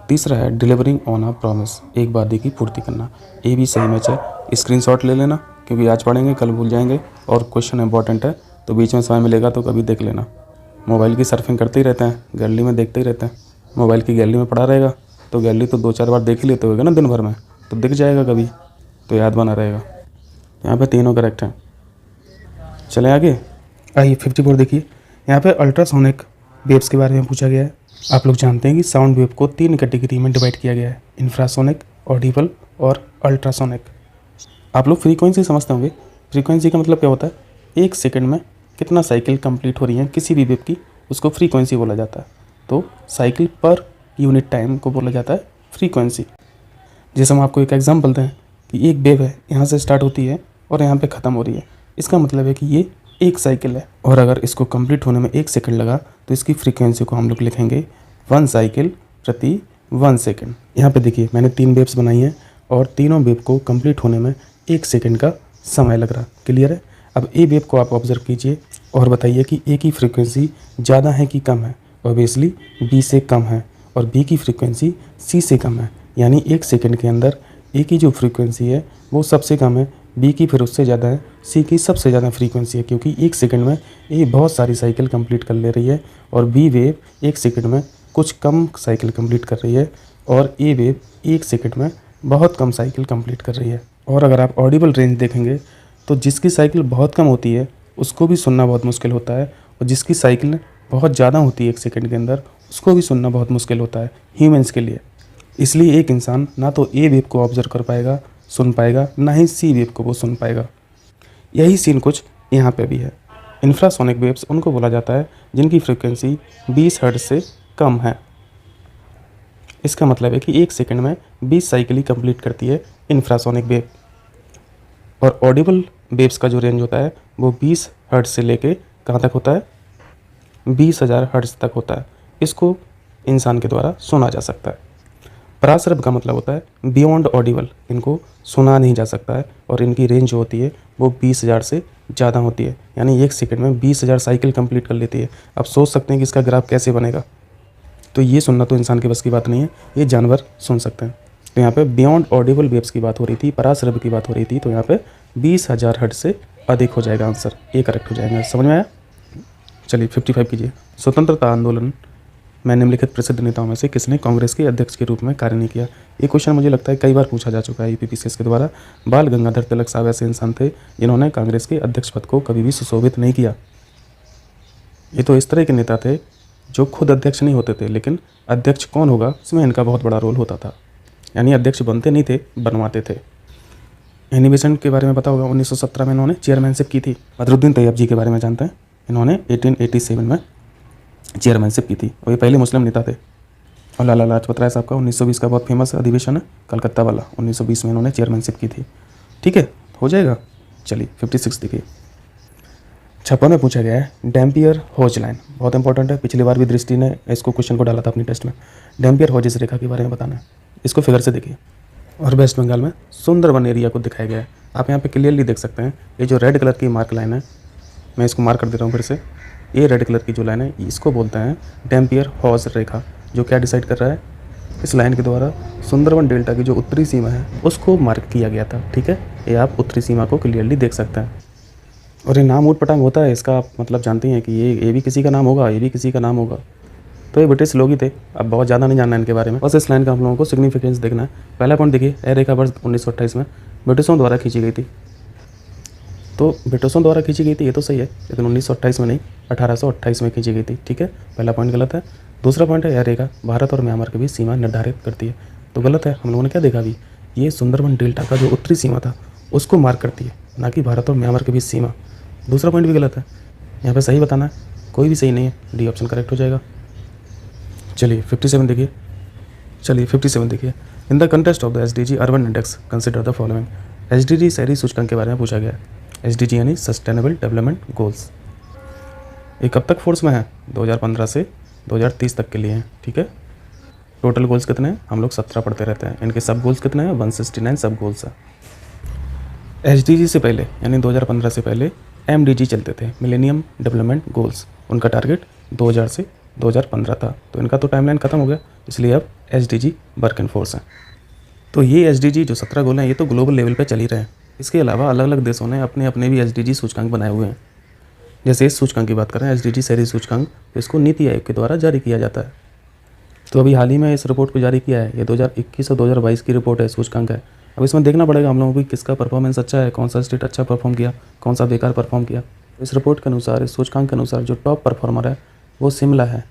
तीसरा है डिलीवरिंग ऑन अ प्रॉमिस, एक वादे की पूर्ति करना, ये भी सही मैच है। स्क्रीनशॉट ले लेना क्योंकि आज पढ़ेंगे कल भूल जाएंगे, और क्वेश्चन इंपॉर्टेंट है तो बीच में समय मिलेगा तो कभी देख लेना। मोबाइल की सर्फिंग करते ही रहते हैं, गैलरी में देखते ही रहते हैं। मोबाइल की गैलरी में पड़ा रहेगा तो गैलरी तो 2-4 बार देख ही लेते होगा ना दिन भर में, तो दिख जाएगा कभी, तो याद बना रहेगा। यहाँ पे तीनों करेक्ट हैं। चले आगे, आइए 54 देखिए। यहाँ पे अल्ट्रासोनिक वेव्स के बारे में पूछा गया है। आप लोग जानते हैं कि साउंड वेव को 3 कैटेगरी में डिवाइड किया गया है, इंफ्रासोनिक, ऑडिबल और अल्ट्रासोनिक। आप लोग फ्रीक्वेंसी समझते होंगे। फ्रीक्वेंसी का मतलब क्या होता है? 1 सेकंड में कितना साइकिल कंप्लीट हो रही है किसी भी वेव की, उसको फ्रीक्वेंसी बोला जाता है। तो साइकिल पर यूनिट टाइम को बोला जाता है फ्रीक्वेंसी। जैसे हम आपको एक एग्जांपल दें कि एक वेव है, यहाँ से स्टार्ट होती है और यहाँ पे ख़त्म हो रही है, इसका मतलब है कि ये एक साइकिल है, और अगर इसको कंप्लीट होने में 1 सेकंड लगा तो इसकी फ्रीक्वेंसी को हम लोग लिखेंगे 1 साइकिल प्रति 1 सेकेंड। यहाँ पे देखिए मैंने 3 वेव्स बनाई हैं और तीनों वेव को कंप्लीट होने में 1 सेकेंड का समय लग रहा। क्लियर है। अब ए वेव को आप ऑब्जर्व कीजिए और बताइए कि ए की फ्रीक्वेंसी ज़्यादा है कि कम है। ऑब्वियसली बी से कम है और बी की फ्रीक्वेंसी सी से कम है, यानी 1 सेकेंड के अंदर ए की जो फ्रीक्वेंसी है वो सबसे कम है, बी की फिर उससे ज़्यादा है, सी की सबसे ज़्यादा फ्रीक्वेंसी है, क्योंकि 1 सेकेंड में ए बहुत सारी साइकिल कंप्लीट कर ले रही है और बी वेव 1 सेकेंड में कुछ कम साइकिल कंप्लीट कर रही है और ए वेव 1 सेकेंड में बहुत कम साइकिल कंप्लीट कर रही है। और अगर आप ऑडिबल रेंज देखेंगे तो जिसकी साइकिल बहुत कम होती है उसको भी सुनना बहुत मुश्किल होता है और जिसकी साइकिल बहुत ज़्यादा होती है 1 सेकेंड के अंदर उसको भी सुनना बहुत मुश्किल होता है ह्यूमंस के लिए। इसलिए एक इंसान ना तो ए वेव को ऑब्जर्व कर पाएगा, सुन पाएगा, ना ही सी वेव को वो सुन पाएगा। यही सीन कुछ यहाँ पे भी है। इंफ्रासोनिक वेव्स उनको बोला जाता है जिनकी फ्रीक्वेंसी 20 हर्ट्ज से कम है। इसका मतलब है कि 1 सेकेंड में 20 साइकिल ही कंप्लीट करती है इंफ्रासोनिक वेव। और ऑडिबल वेव्स का जो रेंज होता है वो 20 हर्ट्ज से लेके कहाँ तक होता है, 20,000 हर्ट्ज तक होता है। इसको इंसान के द्वारा सुना जा सकता है। पराश्रव का मतलब होता है बियॉन्ड ऑडिबल, इनको सुना नहीं जा सकता है और इनकी रेंज जो होती है वो 20,000 से ज़्यादा होती है, यानी 1 सेकेंड में 20,000 साइकिल कंप्लीट कर लेती है। अब सोच सकते हैं कि इसका ग्राफ कैसे बनेगा। तो ये सुनना तो इंसान के बस की बात नहीं है, ये जानवर सुन सकते हैं। तो यहाँ पे बियॉन्ड ऑडिबल वेव्स की बात हो रही थी, पराश्रव की बात हो रही थी, तो यहाँ पे 20,000 हर्ट्ज से अधिक हो जाएगा आंसर, ये करेक्ट हो जाएगा। समझ में आया। चलिए 55 कीजिए। स्वतंत्रता आंदोलन में निम्नलिखित प्रसिद्ध नेताओं में से किसने कांग्रेस के अध्यक्ष के रूप में कार्य नहीं किया। ये क्वेश्चन मुझे लगता है कई बार पूछा जा चुका है यूपीपीसीएस के द्वारा। बाल गंगाधर तिलक साहब ऐसे इंसान थे जिन्होंने कांग्रेस के अध्यक्ष पद को कभी भी सुशोभित नहीं किया। ये तो इस तरह के नेता थे जो खुद अध्यक्ष नहीं होते थे, लेकिन अध्यक्ष कौन होगा इसमें इनका बहुत बड़ा रोल होता था, यानी अध्यक्ष बनते नहीं थे, बनवाते थे। एनी बेसेंट के बारे में पता होगा, 1917 में इन्होंने चेयरमैनशिप की थी। बदरुद्दीन तैयब जी के बारे में जानते हैं, इन्होंने 1887 में चेयरमैनशिप की थी और ये पहले मुस्लिम नेता थे। और लाला लाजपत राय साहब का 1920 का बहुत फेमस अधिवेशन है कलकत्ता वाला, 1920 में इन्होंने चेयरमैनशिप की थी। ठीक है, हो जाएगा। चलिए 56 देखिए। 56 में पूछा गया है डैम्पियर हॉज लाइन, बहुत इंपॉर्टेंट है। पिछली बार भी दृष्टि ने इसको क्वेश्चन को डाला था अपनी टेस्ट में। डैम्पियर हॉजेस रेखा के बारे में बताना है, इसको फिगर से देखिए। और वेस्ट बंगाल में सुंदरवन एरिया को दिखाया गया है। आप यहाँ पे क्लियरली देख सकते हैं, ये जो रेड कलर की मार्क लाइन है, मैं इसको मार्क कर दे रहा हूँ फिर से। ये रेड कलर की जो लाइन है इसको बोलते हैं डैम्पियर हॉज रेखा, जो क्या डिसाइड कर रहा है, इस लाइन के द्वारा सुंदरवन डेल्टा की जो उत्तरी सीमा है उसको मार्क किया गया था। ठीक है, ये आप उत्तरी सीमा को क्लियरली देख सकते हैं। और ये नाम ऊट पटांग होता है, इसका आप मतलब जानते हैं कि ये भी किसी का नाम होगा, ये भी किसी का नाम होगा। तो ये ब्रिटिश लोग ही थे, अब बहुत ज़्यादा नहीं जानना है इनके बारे में, बस इस लाइन का हम लोगों को सिग्निफिकेंस देखना है। पहला पॉइंट देखिए, यह रेखा वर्ष 1928 में ब्रिटिशों द्वारा खींची गई थी। तो ब्रिटिशों द्वारा खींची गई थी ये तो सही है, लेकिन 1928 में नहीं, 1828 में खींची गई थी। ठीक है, पहला पॉइंट गलत है। दूसरा पॉइंट है, यह रेखा भारत और म्यांमार के बीच सीमा निर्धारित करती है, तो गलत है। हम लोगों ने क्या देखा अभी, ये सुंदरवन डेल्टा का जो उत्तरी सीमा था उसको मार्क करती है, ना कि भारत और म्यांमार के बीच सीमा। दूसरा पॉइंट भी गलत है, यहाँ पे सही बताना है, कोई भी सही नहीं है, डी ऑप्शन करेक्ट हो जाएगा। चलिए 57 देखिए। In the contest of the SDG urban index consider the following. SDG शहरी सूचकांक के बारे में पूछा गया है। SDG यानी सस्टेनेबल डेवलपमेंट गोल्स। ये कब तक फोर्स में है, 2015 से 2030 तक के लिए है। ठीक है, टोटल गोल्स कितने हैं, हम लोग 17 पढ़ते रहते हैं। इनके सब गोल्स कितने हैं, 169 सब गोल्स है। SDG से पहले यानी 2015 से पहले MDG चलते थे, मिलेनियम डेवलपमेंट गोल्स। उनका टारगेट 2000 से 2015 था, तो इनका तो टाइमलाइन खत्म हो गया, इसलिए अब SDG वर्क इन फोर्स है। तो ये SDG जो 17 गोल हैं ये तो ग्लोबल लेवल पे चल ही रहे हैं। इसके अलावा अलग अलग देशों ने अपने अपने भी SDG सूचकांक बनाए हुए हैं। जैसे इस सूचकांक की बात करें, SDG शहरी सूचकांक, तो इसको नीति आयोग के द्वारा जारी किया जाता है। तो अभी हाल ही में इस रिपोर्ट को जारी किया है, ये 2021 और 2022 की रिपोर्ट है, सूचकांक है। अब इसमें देखना पड़ेगा हम लोगों को किसका परफॉर्मेंस अच्छा है, कौन सा स्टेट अच्छा परफॉर्म किया, कौन सा बेकार परफॉर्म किया। इस रिपोर्ट के अनुसार, इस सूचकांक के अनुसार जो टॉप परफॉर्मर है वो शिमला है,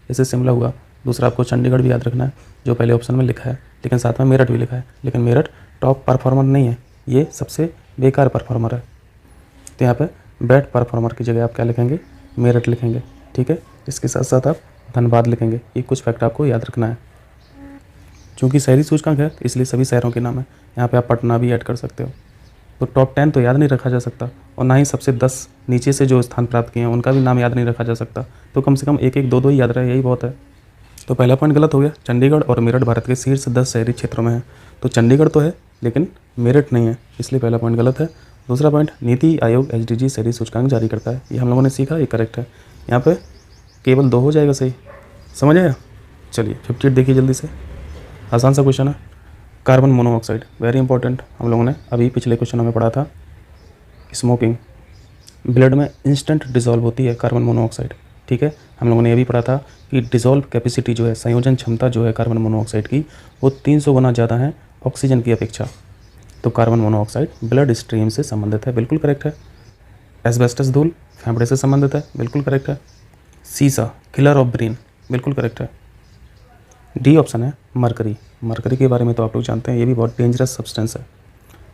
जैसे शिमला हुआ। दूसरा आपको चंडीगढ़ भी याद रखना है, जो पहले ऑप्शन में लिखा है, लेकिन साथ में मेरठ भी लिखा है, लेकिन मेरठ टॉप परफॉर्मर नहीं है, ये सबसे बेकार परफॉर्मर है। तो यहाँ पे बैड परफॉर्मर की जगह आप क्या लिखेंगे, मेरठ लिखेंगे। ठीक है, इसके साथ साथ आप धनबाद लिखेंगे। ये कुछ फैक्ट आपको याद रखना है। चूँकि शहरी सूचकांक है इसलिए सभी शहरों के नाम है, यहाँ पे आप पटना भी ऐड कर सकते हो। तो टॉप 10 तो याद नहीं रखा जा सकता, और ना ही सबसे 10 नीचे से जो स्थान प्राप्त किए हैं उनका भी नाम याद नहीं रखा जा सकता। तो कम से कम 1 1 2 2 ही याद रहे, यही बहुत है। तो पहला पॉइंट गलत हो गया। चंडीगढ़ और मेरठ भारत के शीर्ष 10 शहरी क्षेत्रों में है, तो चंडीगढ़ तो है लेकिन मेरठ नहीं है, इसलिए पहला पॉइंट गलत है। दूसरा पॉइंट, नीति आयोग एसडीजी शहरी सूचकांक जारी करता है, ये हम लोगों ने सीखा, ये करेक्ट है। यहाँ पे केवल 2 हो जाएगा सही, समझ आया। चलिए 58 देखिए जल्दी से, आसान सा क्वेश्चन है। कार्बन मोनोऑक्साइड वेरी इंपॉर्टेंट, हम लोगों ने अभी पिछले क्वेश्चनों में पढ़ा था। स्मोकिंग, ब्लड में इंस्टेंट डिसॉल्व होती है कार्बन मोनोऑक्साइड, ठीक है। हम लोगों ने ये भी पढ़ा था कि डिसॉल्व कैपेसिटी जो है, संयोजन क्षमता जो है कार्बन मोनोऑक्साइड की, वो 300 गुना ज़्यादा है ऑक्सीजन की अपेक्षा। तो कार्बन मोनोऑक्साइड ब्लड स्ट्रीम से संबंधित है, बिल्कुल करेक्ट है। एस्बेस्टस धूल फेफड़े से संबंधित है, बिल्कुल करेक्ट है। सीसा किलर ऑफ ब्रेन, बिल्कुल करेक्ट है। डी ऑप्शन है मरकरी। मरकरी के बारे में तो आप लोग जानते हैं, ये भी बहुत डेंजरस सब्सटेंस है।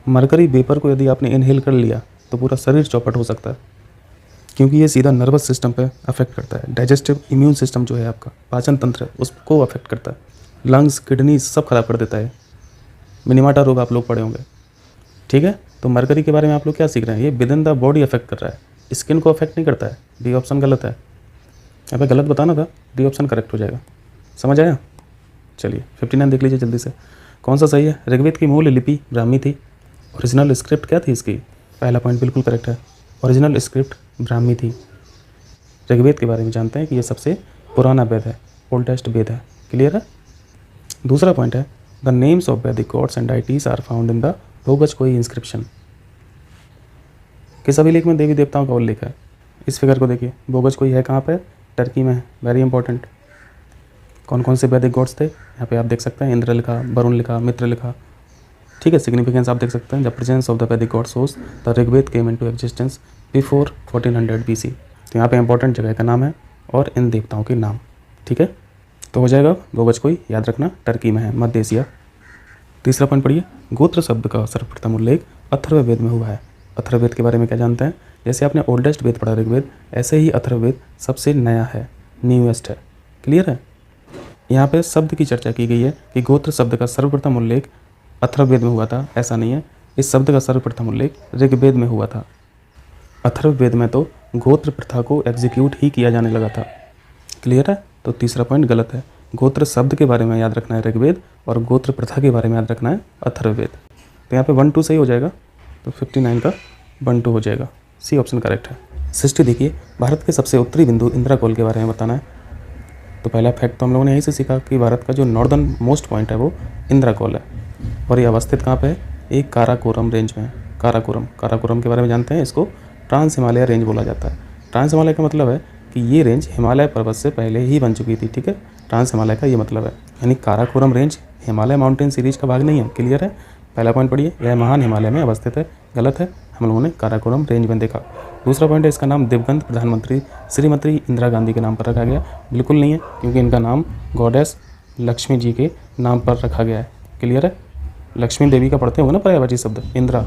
मरकरी वेपर को यदि आपने इनहेल कर लिया तो पूरा शरीर चौपट हो सकता है, क्योंकि ये सीधा नर्वस सिस्टम पे अफेक्ट करता है। डाइजेस्टिव इम्यून सिस्टम जो है आपका, पाचन तंत्र, उसको अफेक्ट करता है। लंग्स, किडनी सब खराब कर देता है। मिनीमाटा रोग आप लोग पढ़े होंगे, ठीक है। तो मरकरी के बारे में आप लोग क्या सीख रहे हैं, ये with in the body affect कर रहा है, स्किन को अफेक्ट नहीं करता है। डी ऑप्शन गलत है, यहाँ पे गलत बताना था, डी ऑप्शन करेक्ट हो जाएगा, समझ आया। चलिए 59 देख लीजिए जल्दी से, कौन सा सही है। ऋग्वेद की मूल लिपि ब्राह्मी थी, ओरिजिनल स्क्रिप्ट क्या थी इसकी, पहला पॉइंट बिल्कुल करेक्ट है, ओरिजिनल स्क्रिप्ट ब्राह्मी थी। ऋग्वेद के बारे में जानते हैं कि ये सबसे पुराना वेद है, ओल्डेस्ट वेद है, क्लियर है। दूसरा पॉइंट है, the names of Vedic gods and deities are found in the Boghazkoy inscription. किस अभिलेख में देवी देवताओं का उल्लेख है। इस फिगर को देखिए, भोगजकोई है कहाँ पे, टर्की में है, वेरी इंपॉर्टेंट। कौन कौन से वैदिक गॉड्स थे यहाँ पे आप देख सकते हैं, इंद्र लिखा, वरुण लिखा, मित्र लिखा, ठीक है। सिग्निफिकेंस आप देख सकते हैं, the presence of the Vedic god source the Rigveda came into existence before 1400 BC। तो यहाँ पे इंपॉर्टेंट जगह का नाम है और इन देवताओं के नाम, ठीक है। तो हो जाएगा भोगजकोई, याद रखना टर्की में है, मध्य एशिया। तीसरा पॉइंट पढ़िए, गोत्र शब्द का सर्वप्रथम उल्लेख अथर्ववेद में हुआ है। अथर्ववेद के बारे में क्या जानते हैं, जैसे आपने ओल्डेस्ट वेद पढ़ा ऋग्वेद, ऐसे ही अथर्ववेद सबसे नया है, न्यूएस्ट है, क्लियर है। यहाँ पे शब्द की चर्चा की गई है कि गोत्र शब्द का सर्वप्रथम उल्लेख अथर्ववेद में हुआ था, ऐसा नहीं है। इस शब्द का सर्वप्रथम उल्लेख ऋग्वेद में हुआ था। अथर्ववेद में तो गोत्र प्रथा को एग्जीक्यूट ही किया जाने लगा था, क्लियर है। तो तीसरा पॉइंट गलत है, गोत्र शब्द के बारे में याद रखना है ऋग्वेद और गोत्र प्रथा के बारे में याद रखना है अथर्ववेद। तो यहाँ पे 1 2 सही हो जाएगा, तो 59 का 1 2 हो जाएगा, सी ऑप्शन करेक्ट है। 60 देखिए, भारत के सबसे उत्तरी बिंदु इंदिरा कॉल के बारे में बताना है। तो पहला फैक्ट तो हम लोगों ने यहीं से सीखा कि भारत का जो नॉर्दर्न मोस्ट पॉइंट है वो इंदिरा कॉल है, और ये अवस्थित कहाँ पे है, एक काराकोरम रेंज में है। काराकोरम के बारे में जानते हैं, इसको ट्रांस हिमालय रेंज बोला जाता है। ट्रांस हिमालय का मतलब है कि ये रेंज हिमालय पर्वत से पहले ही बन चुकी थी, ठीक है। ट्रांस हिमालय का ये मतलब है, यानी Karakoram range Himalaya mountain series का भाग नहीं है, क्लियर है। पहला पॉइंट पढ़िए, यह महान हिमालय में अवस्थित है, गलत है, हम लोगों ने काराकोरम रेंज में देखा। दूसरा पॉइंट है, इसका नाम दिवंगत प्रधानमंत्री श्रीमती इंदिरा गांधी के नाम पर रखा गया, बिल्कुल नहीं है, क्योंकि इनका नाम गॉडेस लक्ष्मी जी के नाम पर रखा गया है, क्लियर है। लक्ष्मी देवी का पढ़ते होंगे ना पर्यायवाची शब्द इंदिरा,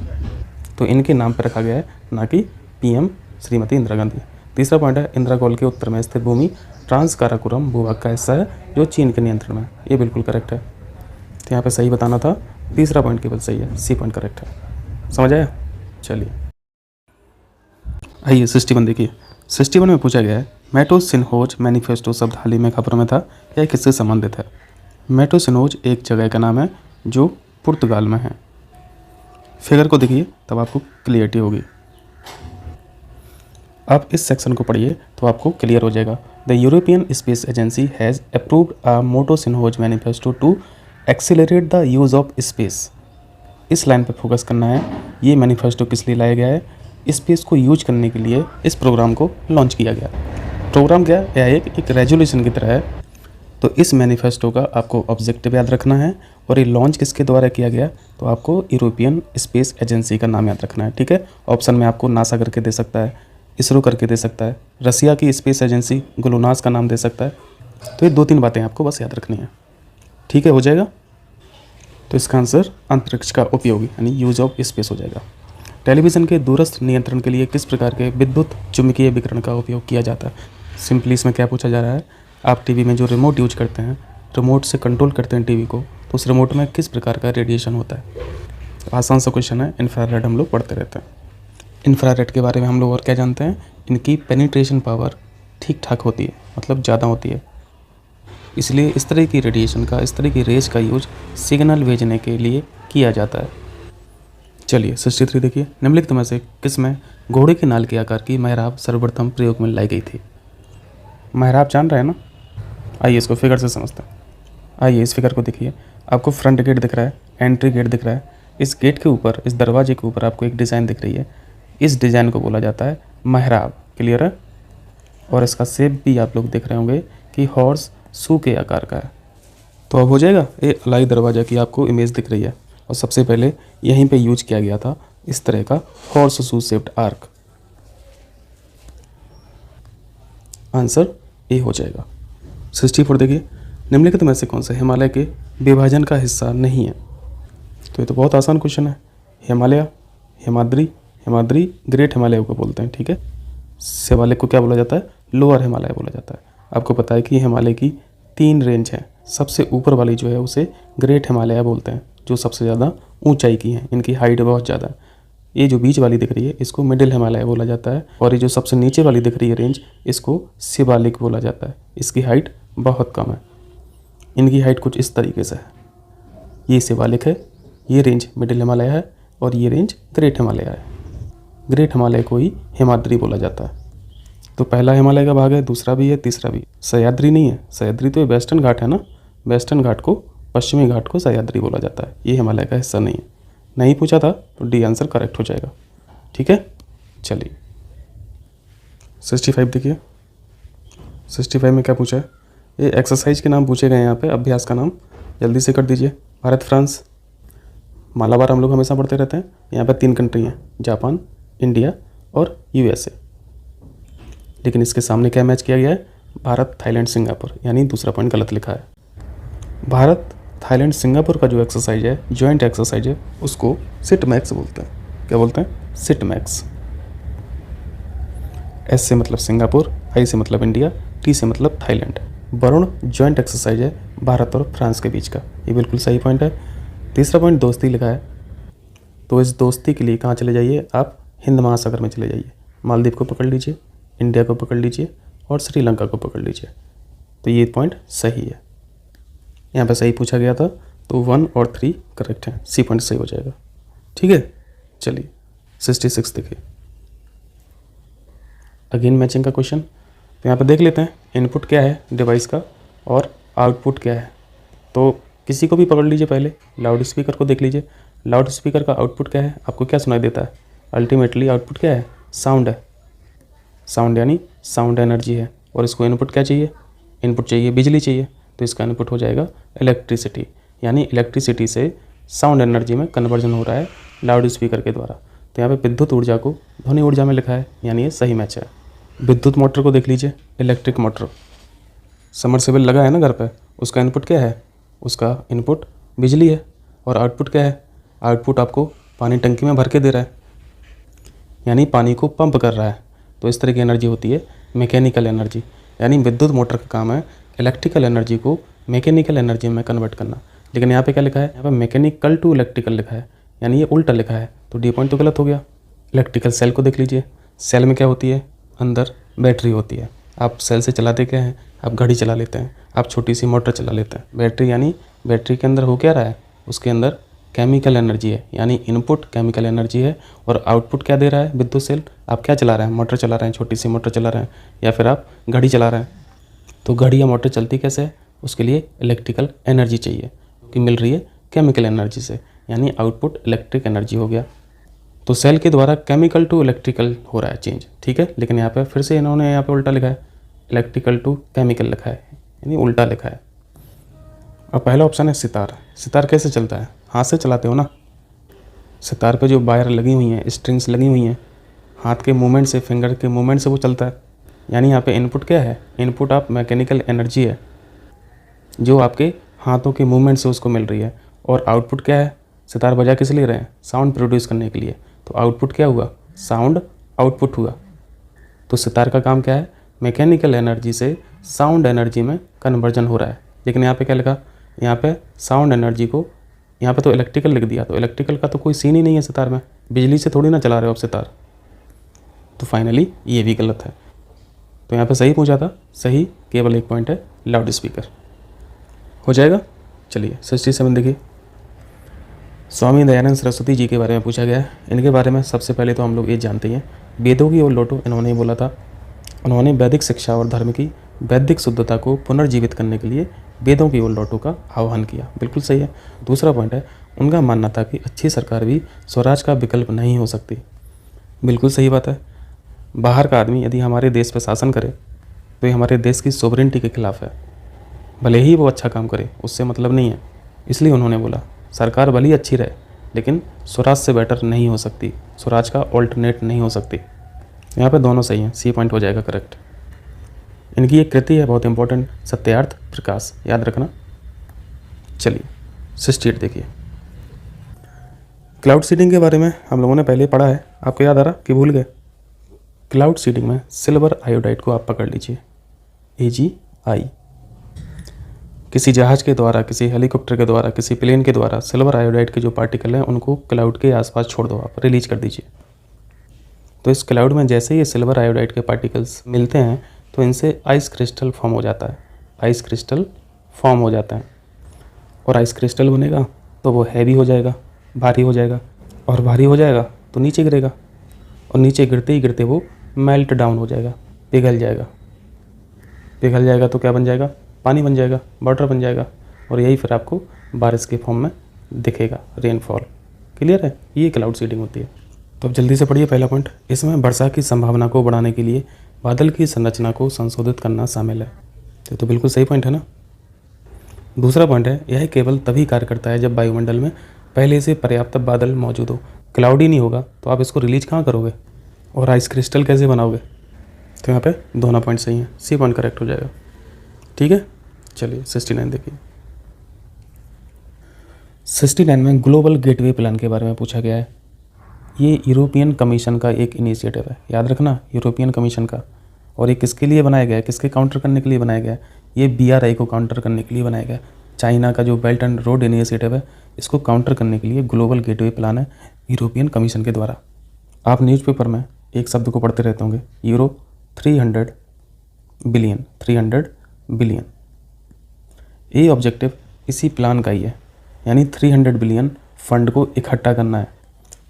तो इनके नाम पर रखा गया है, ना कि पीएम श्रीमती इंदिरा गांधी। तीसरा पॉइंट है, इंदिरा कॉल के उत्तर में स्थित भूमि ट्रांस काराकोरम भूभाग का हिस्सा है जो चीन के नियंत्रण में है, ये बिल्कुल करेक्ट है। तो यहाँ पे सही बताना था, तीसरा पॉइंट केवल सही है, सी पॉइंट करेक्ट है, समझ आया। चलिए आइए 61 देखिए, 61 में पूछा गया है, मेटोसिन्होज मैनिफेस्टो शब्द हाल ही में खबरों में था, यह किससे संबंधित है। मेटोसिन्होज एक जगह का नाम है जो पुर्तगाल में है। फिगर को देखिए तब आपको क्लियरिटी होगी। आप इस सेक्शन को पढ़िए तो आपको क्लियर हो जाएगा। The European space agency has approved a Matosinhos manifesto to accelerate the use of space. इस लाइन पर फोकस करना है। ये मैनिफेस्टो किस लिए लाया गया है, स्पेस को यूज करने के लिए इस प्रोग्राम को लॉन्च किया गया। प्रोग्राम क्या है, यह एक रेजोल्यूशन की तरह है। तो इस मैनिफेस्टो का आपको ऑब्जेक्टिव याद रखना है, और ये लॉन्च किसके द्वारा किया गया, तो आपको यूरोपियन स्पेस एजेंसी का नाम याद रखना है, ठीक है। ऑप्शन में आपको नासा करके दे सकता है, इसरो करके दे सकता है, रसिया की स्पेस एजेंसी ग्लोनास का नाम दे सकता है। तो ये 2-3 बातें आपको बस याद रखनी है, ठीक है, हो जाएगा। तो इसका आंसर अंतरिक्ष का उपयोग यानी यूज ऑफ स्पेस हो जाएगा। टेलीविज़न के दूरस्थ नियंत्रण के लिए किस प्रकार के विद्युत चुम्बकीय विकिरण का उपयोग किया जाता है। सिंपली इसमें क्या पूछा जा रहा है, आप टीवी में जो रिमोट यूज करते हैं, रिमोट से कंट्रोल करते हैं टीवी को, तो उस रिमोट में किस प्रकार का रेडिएशन होता है। आसान सा क्वेश्चन है, इंफ्रारेड हम लोग पढ़ते रहते हैं। इंफ्रारेड के बारे में हम लोग और क्या जानते हैं, इनकी पेनिट्रेशन पावर ठीक ठाक होती है, मतलब ज़्यादा होती है। इसलिए इस तरह की रेडिएशन का, इस तरह की रेज का यूज सिग्नल भेजने के लिए किया जाता है। चलिए 63 देखिए, निम्नलिखित में से किसमें घोड़े के नाल के आकार की मेहराब सर्वप्रथम प्रयोग में लाई गई थी? मेहराब जान रहे हैं ना? आइए इसको फिगर से समझते हैं। आइए इस फिगर को देखिए, आपको फ्रंट गेट दिख रहा है, एंट्री गेट दिख रहा है। इस गेट के ऊपर, इस दरवाजे के ऊपर आपको एक डिज़ाइन दिख रही है। इस डिज़ाइन को बोला जाता है मेहराब। क्लियर है? और इसका शेप भी आप लोग देख रहे होंगे कि हॉर्स शू के आकार का है। तो अब हो जाएगा, ये अलाई दरवाज़ा की आपको इमेज दिख रही है और सबसे पहले यहीं पे यूज किया गया था इस तरह का horse shoe shaped arc. Answer A हो जाएगा। 64 देखिए, निम्नलिखित में से कौन सा हिमालय के विभाजन का हिस्सा नहीं है? तो ये तो बहुत आसान क्वेश्चन है। हिमालय, हिमाद्री, हिमाद्री ग्रेट हिमालय को बोलते हैं, ठीक है। शिवालिक को क्या बोला जाता है? लोअर हिमालय बोला जाता है। आपको पता है कि हिमालय की 3 रेंज हैं। सबसे ऊपर वाली जो है उसे ग्रेट हिमालय बोलते हैं, जो सबसे ज़्यादा ऊंचाई की है, इनकी हाइट बहुत ज़्यादा है। ये जो बीच वाली दिख रही है इसको मिडिल हिमालय बोला जाता है, और ये जो सबसे नीचे वाली दिख रही है रेंज, इसको शिवालिक बोला जाता है। इसकी हाइट बहुत कम है। इनकी हाइट कुछ इस तरीके से है। ये शिवालिक है, ये रेंज मिडिल हिमालय है, और ये रेंज ग्रेट हिमालय है। ग्रेट हिमालय को ही हिमाद्री बोला जाता है। तो पहला हिमालय का भाग है, दूसरा भी है, तीसरा भी। सह्याद्री नहीं है, सह्याद्री तो ये वेस्टर्न घाट है ना। वेस्टर्न घाट को, पश्चिमी घाट को सह्याद्री बोला जाता है। ये हिमालय का हिस्सा नहीं है। नहीं पूछा था तो डी आंसर करेक्ट हो जाएगा, ठीक है। चलिए 65 देखिए, 65 में क्या पूछा है? ये एक्सरसाइज के नाम पूछे गए हैं यहाँ पे, अभ्यास का नाम जल्दी से कर दीजिए। भारत, फ्रांस, मालाबार हम लोग हमेशा पढ़ते रहते हैं। यहाँ पे 3 कंट्री हैं, जापान, इंडिया और यूएसए। लेकिन इसके सामने क्या मैच किया गया है? भारत, थाईलैंड, सिंगापुर, यानी दूसरा पॉइंट गलत लिखा है। भारत, थाईलैंड, सिंगापुर का जो एक्सरसाइज है, जॉइंट एक्सरसाइज है, उसको सिट मैक्स बोलते हैं। क्या बोलते हैं? Seat max. एस से मतलब सिंगापुर, आई से मतलब इंडिया, टी से मतलब थाईलैंड। वरुण जॉइंट एक्सरसाइज है भारत और फ्रांस के बीच का। ये बिल्कुल सही पॉइंट है। तीसरा पॉइंट दोस्ती लिखा है, तो इस दोस्ती के लिए कहाँ चले जाइए आप? हिंद महासागर में चले जाइए। मालदीव को पकड़ लीजिए, इंडिया को पकड़ लीजिए और श्रीलंका को पकड़ लीजिए। तो ये पॉइंट सही है। यहाँ पे सही पूछा गया था, तो 1 और 3 करेक्ट है। सी पॉइंट सही हो जाएगा, ठीक है। चलिए 66 देखिए, अगेन मैचिंग का क्वेश्चन। तो यहाँ पे देख लेते हैं इनपुट क्या है डिवाइस का और आउटपुट क्या है। तो किसी को भी पकड़ लीजिए, पहले लाउड स्पीकर को देख लीजिए। लाउड स्पीकर का आउटपुट क्या है? आपको क्या सुनाई देता है? अल्टीमेटली आउटपुट क्या है? साउंड है। साउंड यानी साउंड एनर्जी है। और इसको इनपुट क्या चाहिए? इनपुट चाहिए बिजली चाहिए, तो इसका इनपुट हो जाएगा इलेक्ट्रिसिटी। यानी इलेक्ट्रिसिटी से साउंड एनर्जी में कन्वर्जन हो रहा है लाउड स्पीकर के द्वारा। तो यहाँ पे विद्युत ऊर्जा को ध्वनि ऊर्जा में लिखा है, यानी ये सही मैच है। विद्युत मोटर को देख लीजिए, इलेक्ट्रिक मोटर, समरसेबल लगा है ना घर पे, उसका इनपुट क्या है? उसका इनपुट बिजली है। और आउटपुट क्या है? आउटपुट आपको पानी टंकी में भर के दे रहा है, यानी पानी को पंप कर रहा है। तो इस तरह की एनर्जी होती है मैकेनिकल एनर्जी। यानी विद्युत मोटर का काम है इलेक्ट्रिकल एनर्जी को मैकेनिकल एनर्जी में कन्वर्ट करना। लेकिन यहाँ पे क्या लिखा है? यहाँ पे मैकेनिकल टू इलेक्ट्रिकल लिखा है, यानी ये उल्टा लिखा है। तो डी पॉइंट तो गलत हो गया। इलेक्ट्रिकल सेल को देख लीजिए, सेल में क्या होती है? अंदर बैटरी होती है। आप सेल से चलाते क्या हैं? आप घड़ी चला लेते हैं, आप छोटी सी मोटर चला लेते हैं। बैटरी यानी बैटरी के अंदर हो क्या रहा है? उसके अंदर केमिकल एनर्जी है, यानी इनपुट केमिकल एनर्जी है। और आउटपुट क्या दे रहा है? विद्युत सेल। आप क्या चला रहे हैं? मोटर चला रहे हैं, छोटी सी मोटर चला रहे हैं, या फिर आप घड़ी चला रहे हैं। तो घड़ी या मोटर चलती कैसे है? उसके लिए इलेक्ट्रिकल एनर्जी चाहिए, कि मिल रही है केमिकल एनर्जी से, यानी आउटपुट इलेक्ट्रिक एनर्जी हो गया। तो सेल के द्वारा केमिकल टू इलेक्ट्रिकल हो रहा है चेंज, ठीक है। लेकिन यहाँ पे फिर से इन्होंने यहाँ पे उल्टा लिखा है, इलेक्ट्रिकल टू केमिकल लिखा है, यानी उल्टा लिखा है। और पहला ऑप्शन है सितार। सितार कैसे चलता है? हाथ से चलाते हो ना। सितार पे जो वायर लगी हुई हैं, स्ट्रिंग्स लगी हुई हैं, हाथ के मूवमेंट से, फिंगर के मूवमेंट से वो चलता है। यानी यहाँ पे इनपुट क्या है? इनपुट आप मैकेनिकल एनर्जी है, जो आपके हाथों के मूवमेंट से उसको मिल रही है। और आउटपुट क्या है? सितार बजा किस लिए रहे हैं? साउंड प्रोड्यूस करने के लिए। तो आउटपुट क्या हुआ? साउंड आउटपुट हुआ। तो सितार का काम क्या है? मैकेनिकल एनर्जी से साउंड एनर्जी में कन्वर्जन हो रहा है। लेकिन यहाँ पे क्या लिखा? यहाँ पे साउंड एनर्जी को, यहाँ पे तो इलेक्ट्रिकल लिख दिया। तो इलेक्ट्रिकल का तो कोई सीन ही नहीं है सितार में, बिजली से थोड़ी ना चला रहे हो आप सितार। तो फाइनली ये भी गलत है। तो यहाँ पे सही पूछा था, सही केवल एक पॉइंट है लाउड स्पीकर। हो जाएगा। चलिए 67 देखिए, स्वामी दयानंद सरस्वती जी के बारे में पूछा गया है। इनके बारे में सबसे पहले तो हम लोग ये जानते हैं, वेदों की ओर लौटो इन्होंने ही बोला था। उन्होंने वैदिक शिक्षा और धर्म की वैदिक शुद्धता को पुनर्जीवित करने के लिए वेदों की ओर लौटो का आह्वान किया। बिल्कुल सही है। दूसरा पॉइंट है, उनका मानना था कि अच्छी सरकार भी स्वराज का विकल्प नहीं हो सकती। बिल्कुल सही बात है। बाहर का आदमी यदि हमारे देश पर शासन करे तो ये हमारे देश की सोवरेनिटी के खिलाफ है। भले ही वो अच्छा काम करे, उससे मतलब नहीं है। इसलिए उन्होंने बोला सरकार भले ही अच्छी रहे लेकिन स्वराज से बेटर नहीं हो सकती, स्वराज का ऑल्टरनेट नहीं हो सकती। यहाँ पे दोनों सही हैं, सी पॉइंट हो जाएगा करेक्ट। इनकी एक कृति है बहुत इंपॉर्टेंट, सत्यार्थ प्रकाश, याद रखना। चलिए 68 देखिए, क्लाउड सीडिंग के बारे में हम लोगों ने पहले पढ़ा है, आपको याद आ रहा कि भूल गए। क्लाउड सीडिंग में सिल्वर आयोडाइड को आप पकड़ लीजिए, AgI। किसी जहाज के द्वारा, किसी हेलीकॉप्टर के द्वारा, किसी प्लेन के द्वारा सिल्वर आयोडाइड के जो पार्टिकल हैं उनको क्लाउड के आसपास छोड़ दो, आप रिलीज कर दीजिए। तो इस क्लाउड में जैसे ही ये सिल्वर आयोडाइड के पार्टिकल्स मिलते हैं तो इनसे आइस क्रिस्टल फॉर्म हो जाता है, आइस क्रिस्टल फॉर्म हो जाता है। और आइस क्रिस्टल बनेगा तो वो हैवी हो जाएगा, भारी हो जाएगा, और भारी हो जाएगा तो नीचे गिरेगा, और नीचे गिरते ही गिरते वो मेल्ट डाउन हो जाएगा, पिघल जाएगा। पिघल जाएगा तो क्या बन जाएगा, पानी बन जाएगा, वाटर बन जाएगा, और यही फिर आपको बारिश के फॉर्म में दिखेगा, रेनफॉल। क्लियर है, ये क्लाउड सीडिंग होती है। तो अब जल्दी से पढ़िए पहला पॉइंट, इसमें वर्षा की संभावना को बढ़ाने के लिए बादल की संरचना को संशोधित करना शामिल है। तो बिल्कुल सही पॉइंट है ना। दूसरा पॉइंट है, यह केवल तभी कार्य करता है जब वायुमंडल में पहले से पर्याप्त बादल मौजूद हो। क्लाउड ही नहीं होगा तो आप इसको रिलीज कहाँ करोगे, और आइस क्रिस्टल कैसे बनाओगे। तो यहाँ पे दोनों पॉइंट सही हैं, सी पॉइंट करेक्ट हो जाएगा। ठीक है, चलिए 69 देखिए। 69 में ग्लोबल गेटवे प्लान के बारे में पूछा गया है। ये यूरोपियन कमीशन का एक इनिशिएटिव है, याद रखना, यूरोपियन कमीशन का। और ये किसके लिए बनाया गया है, किसके काउंटर करने के लिए बनाया गया है, ये BRI को काउंटर करने के लिए बनाया गया है। चाइना का जो बेल्ट एंड रोड इनिशिएटिव है इसको काउंटर करने के लिए ग्लोबल गेटवे प्लान है यूरोपियन कमीशन के द्वारा। आप न्यूज़पेपर में एक शब्द को पढ़ते रहते होंगे, यूरो 300 बिलियन, 300 बिलियन। ये ऑब्जेक्टिव इसी प्लान का ही है, यानी 300 बिलियन फंड को इकट्ठा करना है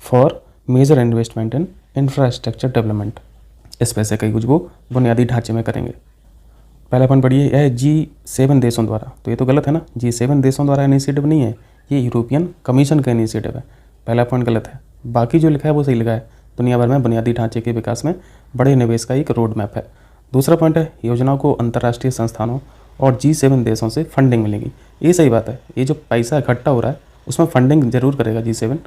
for major investment in infrastructure development. इस पैसे का यूज वो बुनियादी ढांचे में करेंगे। पहला पॉइंट पढ़िए, यह G7 देशों द्वारा, तो ये तो गलत है ना, G7 देशों द्वारा इनिशिएटिव नहीं है, ये यूरोपियन कमीशन का इनिशिएटिव है। पहला पॉइंट गलत है, बाकी जो लिखा है वो सही लिखा है। दुनिया भर में बुनियादी ढांचे के विकास में बड़े निवेश का एक रोड मैप है। दूसरा पॉइंट है, योजनाओं को अंतर्राष्ट्रीय संस्थानों और G7 देशों से फंडिंग मिलेगी। ये सही बात है, ये जो पैसा इकट्ठा हो रहा है उसमें फंडिंग जरूर करेगा G7,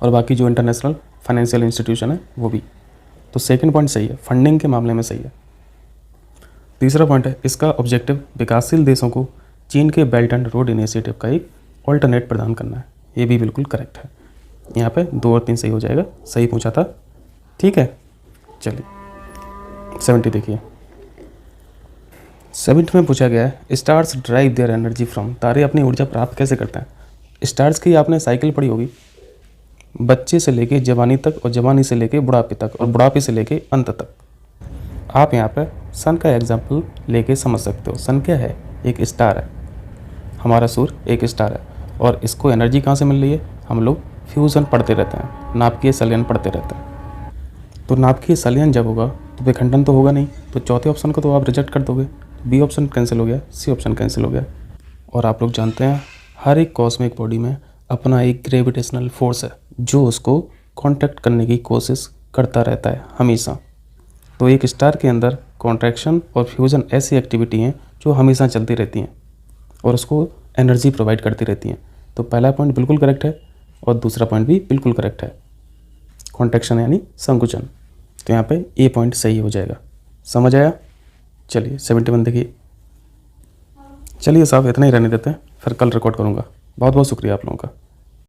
और बाकी जो इंटरनेशनल फाइनेंशियल इंस्टीट्यूशन है वो भी। तो सेकंड पॉइंट सही है, फंडिंग के मामले में सही है। तीसरा पॉइंट है, इसका ऑब्जेक्टिव विकासशील देशों को चीन के बेल्ट एंड रोड इनिशिएटिव का एक ऑल्टरनेट प्रदान करना है। ये भी बिल्कुल करेक्ट है। यहाँ पे 2 और 3 सही हो जाएगा, सही पूछा था। ठीक है, चलिए 70 देखिए। 70 में पूछा गया है, stars drive their energy from, तारे अपनी ऊर्जा प्राप्त कैसे करते हैं। स्टार्स की आपने साइकिल पढ़ी होगी, बच्चे से लेके जवानी तक, और जवानी से लेके बुढ़ापे तक, और बुढ़ापे से लेके अंत तक। आप यहाँ पे सन का एग्जाम्पल लेके समझ सकते हो। सन क्या है, एक स्टार है, हमारा सूर्य एक स्टार है, और इसको एनर्जी कहाँ से मिल रही है, हम लोग फ्यूज़न पढ़ते रहते हैं, नाभिकीय संलयन पढ़ते रहते हैं। तो नाभिकीय संलयन जब होगा तो विखंडन तो होगा नहीं, तो चौथे ऑप्शन को तो आप रिजेक्ट कर दोगे, बी ऑप्शन कैंसिल हो गया, सी ऑप्शन कैंसिल हो गया। और आप लोग जानते हैं हर एक कॉस्मिक बॉडी में अपना एक ग्रेविटेशनल फोर्स है जो उसको कॉन्टैक्ट करने की कोशिश करता रहता है हमेशा। तो एक स्टार के अंदर कॉन्ट्रैक्शन और फ्यूज़न ऐसी एक्टिविटी हैं जो हमेशा चलती रहती हैं और उसको एनर्जी प्रोवाइड करती रहती हैं। तो पहला पॉइंट बिल्कुल करेक्ट है और दूसरा पॉइंट भी बिल्कुल करेक्ट है, कॉन्ट्रैक्शन यानी संकुचन। तो यहाँ पे ए पॉइंट सही हो जाएगा। समझ आया? चलिए 71 देखिए। चलिए साहब इतना ही रहने देते हैं, फिर कल रिकॉर्ड करूँगा। बहुत बहुत शुक्रिया आप लोगों का।